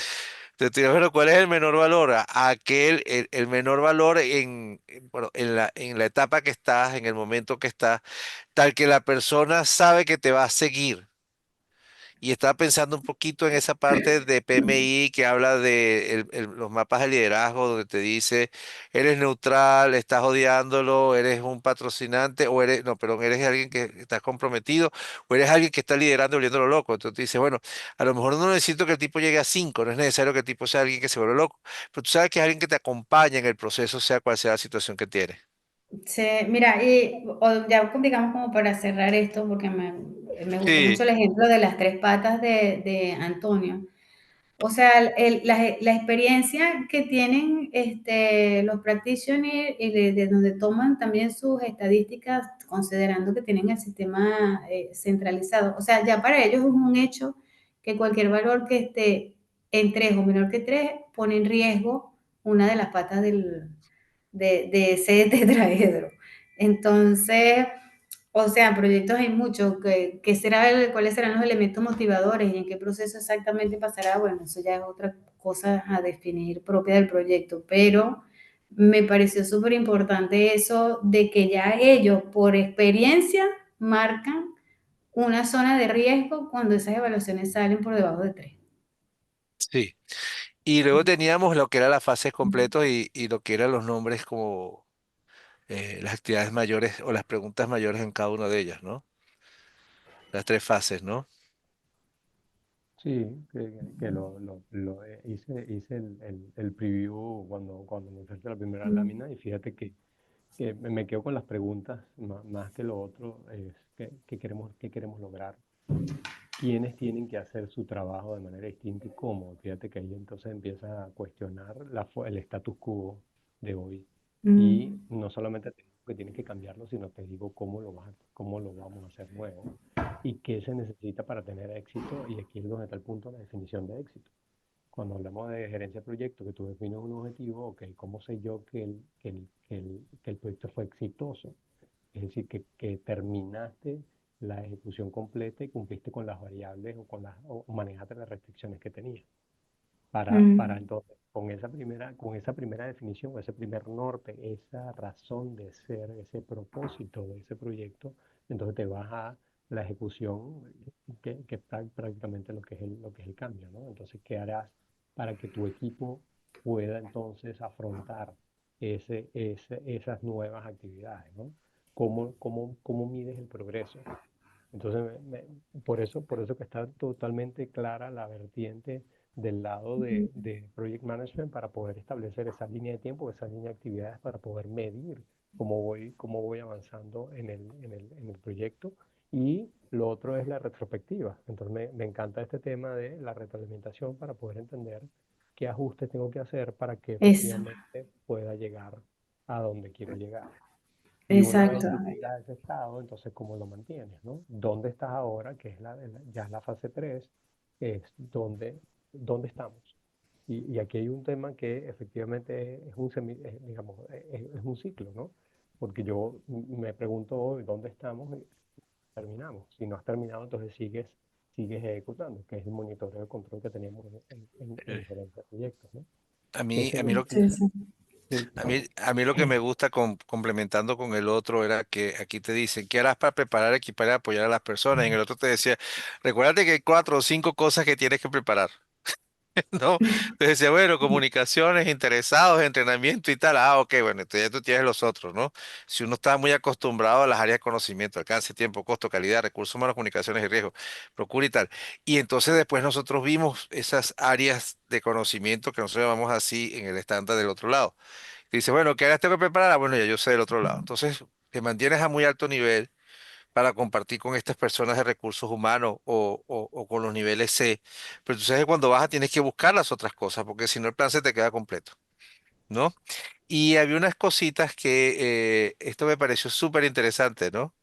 Te estoy diciendo, ¿cuál es el menor valor? El menor valor bueno, en la etapa que estás, en el momento que estás, tal que la persona sabe que te va a seguir. Y estaba pensando un poquito en esa parte de PMI que habla de los mapas de liderazgo, donde te dice, eres neutral, estás odiándolo, eres un patrocinante, o eres, no, perdón, eres alguien que estás comprometido, o eres alguien que está liderando y volviéndolo loco. Entonces te dice, bueno, a lo mejor no necesito que el tipo llegue a 5, no es necesario que el tipo sea alguien que se vuelva loco, pero tú sabes que es alguien que te acompaña en el proceso, sea cual sea la situación que tiene. Sí, mira, ya digamos como para cerrar esto, porque me gustó mucho Sí, el ejemplo de las tres patas de Antonio. O sea, la experiencia que tienen los practitioners y de donde toman también sus estadísticas, considerando que tienen el sistema centralizado. O sea, ya para ellos es un hecho que cualquier valor que esté en 3 o menor que 3 pone en riesgo una de las patas de ese tetraedro. Entonces, o sea, proyectos hay muchos. ¿Cuáles serán los elementos motivadores y en qué proceso exactamente pasará? Bueno, eso ya es otra cosa a definir propia del proyecto, pero me pareció súper importante eso de que ya ellos, por experiencia, marcan una zona de riesgo cuando esas evaluaciones salen por debajo de 3. sí. Y luego teníamos lo que eran las fases completas y lo que eran los nombres como las actividades mayores o las preguntas mayores en cada una de ellas, ¿no? Las tres fases, ¿no? Sí, que hice el preview cuando me ofreciste la primera lámina y fíjate que me quedo con las preguntas más que lo otro, es qué queremos lograr, quiénes tienen que hacer su trabajo de manera distinta y cómo. Fíjate que ahí entonces empieza a cuestionar el status quo de hoy. Y Mm, no solamente te digo que tienes que cambiarlo, sino te digo cómo lo vamos a hacer nuevo y qué se necesita para tener éxito. Y aquí es donde está el punto de la definición de éxito. Cuando hablamos de gerencia de proyecto, que tú defines un objetivo, ok, ¿cómo sé yo que el proyecto fue exitoso? Es decir, que terminaste la ejecución completa y cumpliste con las variables o manejaste las restricciones que tenías. Para mm, entonces, con esa primera definición, ese primer norte, esa razón de ser, ese propósito de ese proyecto, entonces te vas a la ejecución, que es prácticamente lo que es el cambio, ¿no? Entonces, ¿qué harás para que tu equipo pueda entonces afrontar esas nuevas actividades, ¿no? ¿Cómo mides el progreso? Entonces, por eso que está totalmente clara la vertiente del lado de Project Management para poder establecer esa línea de tiempo, esa línea de actividades para poder medir cómo voy avanzando en el proyecto. Y lo otro es la retrospectiva. Entonces, me encanta este tema de la retroalimentación para poder entender qué ajustes tengo que hacer para que eso, efectivamente pueda llegar a donde quiero llegar. Y una vez exacto, que llegas a ese estado, entonces, ¿cómo lo mantienes, no? ¿Dónde estás ahora? Que ya es la fase 3, es dónde estamos. Y aquí hay un tema que efectivamente es un, digamos, es un ciclo, ¿no? Porque yo me pregunto hoy dónde estamos y terminamos. Si no has terminado, entonces sigues ejecutando, que es el monitoreo de control que teníamos en Eh, diferentes proyectos, ¿no? A mí, Ese a es mí un, lo que, Sí, sí. sí, a mí lo que me gusta complementando con el otro era que aquí te dicen, ¿qué harás para preparar, equipar y apoyar a las personas? Y en el otro te decía, recuérdate que hay 4 o 5 cosas que tienes que preparar. ¿No? Te decía, bueno, comunicaciones, interesados, entrenamiento y tal. Ah, ok, bueno, entonces ya tú tienes los otros, ¿no? Si uno está muy acostumbrado a las áreas de conocimiento, alcance, tiempo, costo, calidad, recursos humanos, comunicaciones y riesgo, procura y tal. Y entonces después nosotros vimos esas áreas de conocimiento que nosotros llamamos así en el estándar del otro lado. Y dice, bueno, ¿qué áreas tengo que preparar? Ah, bueno, ya yo sé del otro lado. Entonces, te mantienes a muy alto nivel para compartir con estas personas de recursos humanos o con los niveles C. Pero tú sabes que cuando bajas tienes que buscar las otras cosas, porque si no el plan se te queda completo, ¿no? Y había unas cositas que esto me pareció súper interesante, ¿no?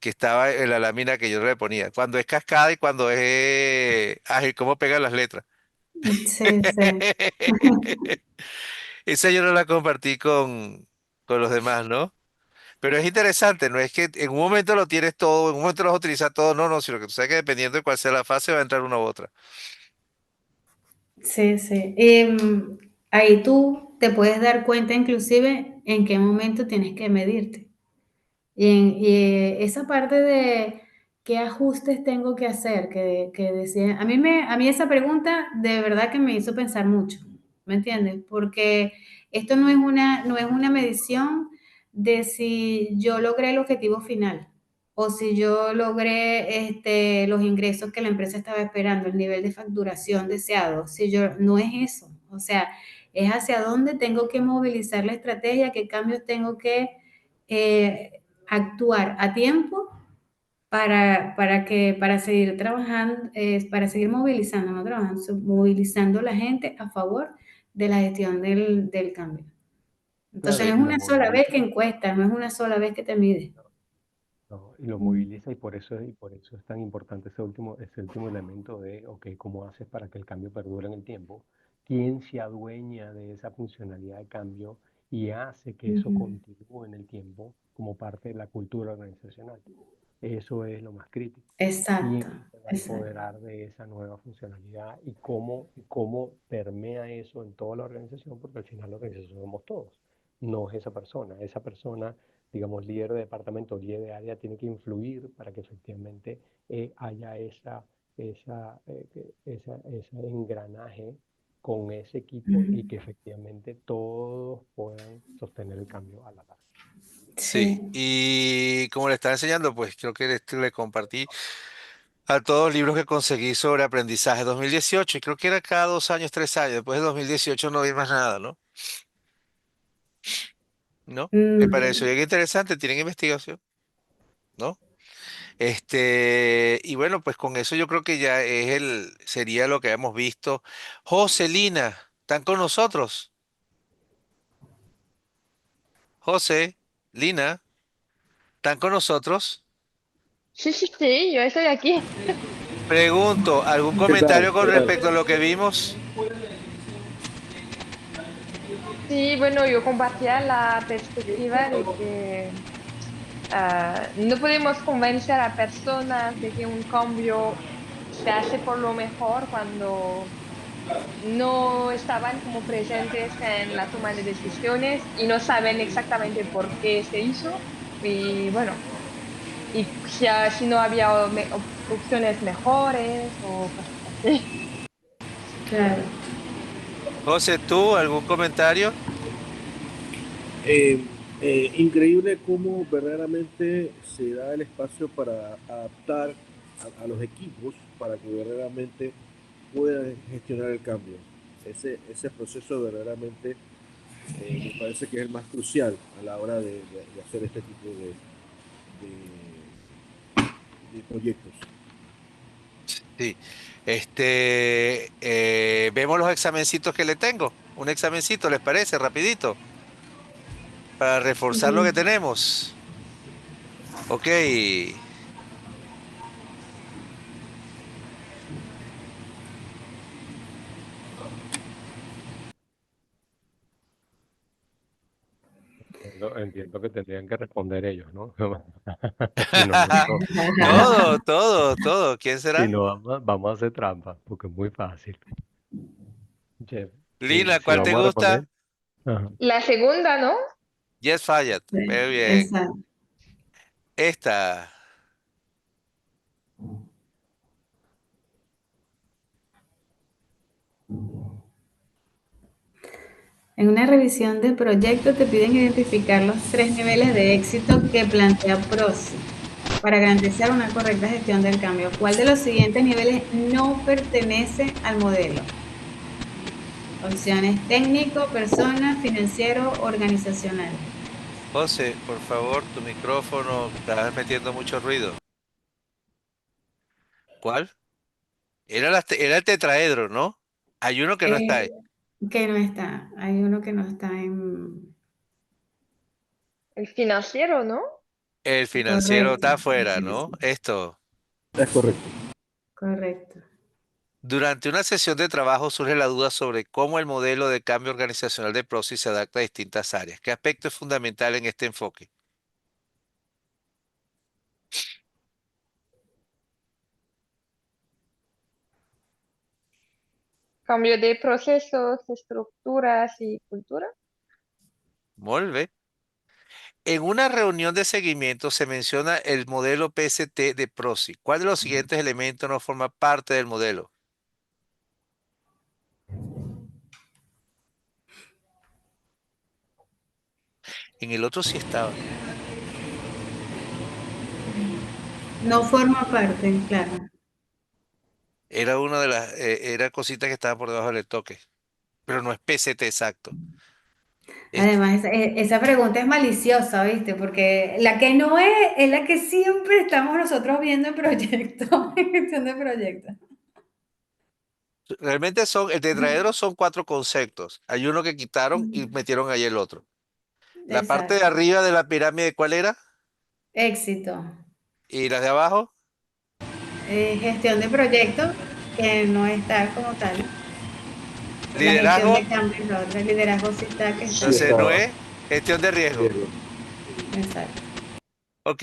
Que estaba en la lámina que yo le ponía. Cuando es cascada y cuando es ágil, cómo pegan las letras. Sí, sí. Esa yo no la compartí con los demás, ¿no? Pero es interesante, no es que en un momento lo tienes todo, en un momento lo vas a utilizar todo, no, no, sino que tú sabes que dependiendo de cuál sea la fase va a entrar una u otra. Sí, sí. Ahí tú te puedes dar cuenta inclusive en qué momento tienes que medirte. Esa parte de qué ajustes tengo que hacer, que decía, a mí esa pregunta de verdad que me hizo pensar mucho, ¿me entiendes? Porque esto no es una medición de si yo logré el objetivo final o si yo logré los ingresos que la empresa estaba esperando, el nivel de facturación deseado. Si yo, no es eso, o sea, es hacia dónde tengo que movilizar la estrategia, qué cambios tengo que actuar a tiempo para seguir trabajando, para seguir movilizando, no trabajando, movilizando la gente a favor de la gestión del cambio. claro, Entonces no es y lo una sola vez moviliza. que encuesta, no es una sola vez que te mide. No, y lo Mm. moviliza y por eso es tan importante ese último elemento de, ok, ¿cómo haces para que el cambio perdure en el tiempo? ¿Quién se adueña de esa funcionalidad de cambio y hace que eso Ujú. continúe en el tiempo como parte de la cultura organizacional? Eso es lo más crítico. Exacto, ¿Quién se va a exacto. empoderar de esa nueva funcionalidad y cómo permea eso en toda la organización? Porque al final la organización somos todos, no es esa persona. Esa persona, digamos, líder de departamento, líder de área, tiene que influir para que efectivamente haya ese engranaje con ese equipo Ujú. y que efectivamente todos puedan sostener el cambio a la larga. Sí, Sí. y como le estaba enseñando, pues creo que le compartí a todos libros que conseguí sobre aprendizaje 2018 y creo que era cada 2 años, 3 años. Después de 2018 no vi más nada, ¿no? ¿No? Me pareció Mm, bien interesante, tienen investigación, ¿no? Y bueno, pues con eso yo creo que ya sería lo que hemos visto. Joselina, ¿están con nosotros? José, Lina, ¿están con nosotros? Sí, sí, sí, yo estoy aquí. Pregunto, ¿algún ¿Qué tal? comentario con ¿Qué tal? respecto a lo que vimos? Sí, bueno, yo compartía la perspectiva de que no podemos convencer a personas de que un cambio se hace por lo mejor cuando no estaban como presentes en la toma de decisiones y no saben exactamente por qué se hizo. Y bueno, y si no había opciones mejores o cosas así. claro. José, ¿tú algún comentario? Eh, Increíble cómo verdaderamente se da el espacio para adaptar a los equipos para que verdaderamente puedan gestionar el cambio. Ese proceso verdaderamente me parece que es el más crucial a la hora de hacer este tipo de proyectos. Sí. Vemos los examencitos que le tengo. Un examencito, ¿les parece? Rapidito, para reforzar lo que Mm. tenemos. Ok. entiendo que tendrían que responder ellos, ¿no? Si no, no, Todo. ¿Quién si será? no vamos a hacer trampa, porque es muy fácil. Che, Lina, si ¿cuál te vamos a responder, gusta? ajá. La segunda, ¿no? Yes, Fayad. Muy bien. Exacto. Esta. En una revisión de proyecto te piden identificar los 3 niveles de éxito que plantea PROSI para garantizar una correcta gestión del cambio. ¿Cuál de los siguientes niveles no pertenece al modelo? Opciones: técnico, persona, financiero, organizacional. José, por favor, tu micrófono, estás metiendo mucho ruido. ¿Cuál? Era el tetraedro, ¿no? Hay uno que no está ahí. Eh, que no está. Hay uno que no está en... El financiero, ¿no? El financiero Correcto. está afuera, Sí, ¿no? sí, Esto. Es correcto. correcto. Durante una sesión de trabajo surge la duda sobre cómo el modelo de cambio organizacional de Prosi se adapta a distintas áreas. ¿Qué aspecto es fundamental en este enfoque? Cambio de procesos, estructuras y cultura. Muy bien. En una reunión de seguimiento se menciona el modelo PST de Prosi. ¿Cuál de los siguientes elementos no forma parte del modelo? En el otro sí estaba. No forma parte, claro. Era una de las, era cositas que estaban por debajo del toque, pero no es PST exacto. Este. Además, esa pregunta es maliciosa, ¿viste? Porque la que no es la que siempre estamos nosotros viendo en proyectos, en gestión de proyectos. Realmente el tetraedro son cuatro conceptos. Hay uno que quitaron y metieron ahí el otro. La parte de Exacto. arriba de la pirámide, ¿cuál era? Éxito. Y las de abajo, Gestión de proyectos, que no está como tal. La gestión liderazgo, de cambio es la otra. El liderazgo sí está, que está Sí ahí. entonces no estaba. es gestión de riesgo. Diego. Exacto. Ok.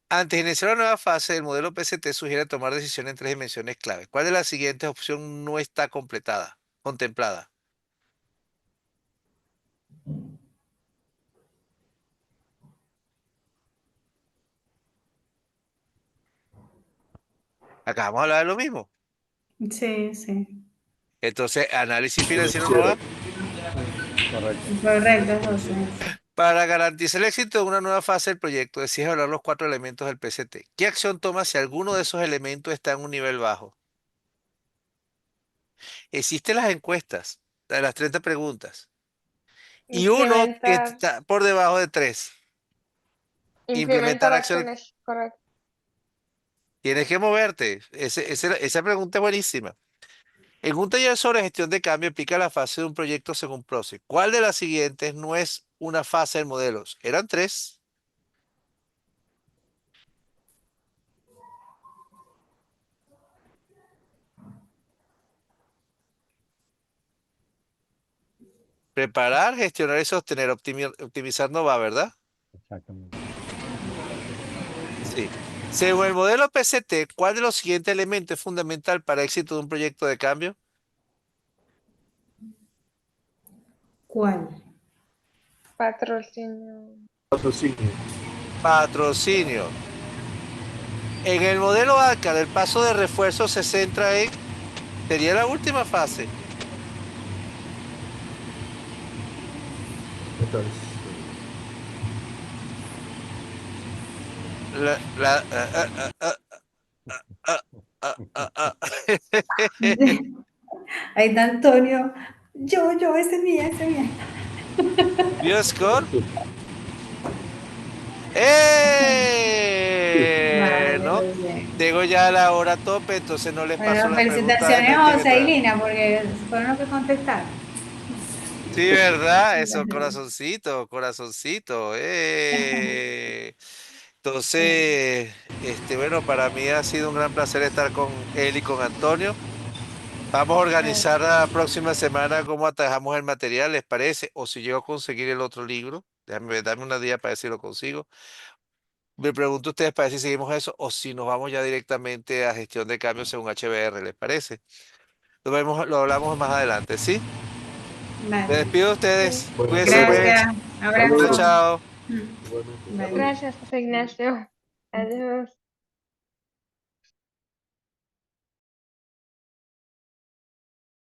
Antes de iniciar la nueva fase, el modelo PST sugiere tomar decisiones en tres dimensiones clave. ¿Cuál de las siguientes opciones no está contemplada? Acabamos de hablar de lo mismo. Sí, sí. Entonces, análisis financiero no va. Financiero. Correcto. Correcto, José. Para garantizar el éxito de una nueva fase del proyecto, decides hablar los cuatro elementos del PCT. ¿Qué acción tomas si alguno de esos elementos está en un nivel bajo? Existen las encuestas de las 30 preguntas y uno que Implementar, está por debajo de tres. implementar Implementar acciones. acciones, correcto. Tienes que moverte. Esa pregunta es buenísima. En un taller sobre gestión de cambio explica la fase de un proyecto según PROCE. ¿Cuál de las siguientes no es una fase del modelo? Eran tres. Preparar, gestionar y sostener. Optimizar no va, ¿verdad? Exactamente. Sí. Según el modelo PCT, ¿cuál de los siguientes elementos es fundamental para el éxito de un proyecto de cambio? ¿Cuál? Patrocinio. Patrocinio. Patrocinio. En el modelo ACAR, el paso de refuerzo se centra en, sería la última fase. Esta es, Ah, ah, ah. Ahí está Antonio. Yo, ese es mía, ese es mía. Bioscore. Vale, ¿No? muy bien. Tengo ya la hora a tope, entonces no les paso Bueno, las preguntas de felicitaciones a José y mentimetra. Lina, porque fueron los que contestaron. Sí, ¿verdad? Eso, corazoncito, corazoncito. Entonces, bueno, para mí ha sido un gran placer estar con él y con Antonio. Vamos a organizar la próxima semana cómo atajamos el material, ¿les parece? O si llego a conseguir el otro libro. Dame una día para ver si lo consigo. Me pregunto a ustedes para ver si seguimos eso o si nos vamos ya directamente a gestión de cambios según HBR, ¿les parece? Lo hablamos más adelante, ¿sí? Me Vale. despido de Sí. ustedes. Buenas Cuídense tardes. pues. Gracias. Hasta Chao, Abrazo. luego. chao. Mm. Igualmente. Bye. Gracias, José Ignacio. Adiós.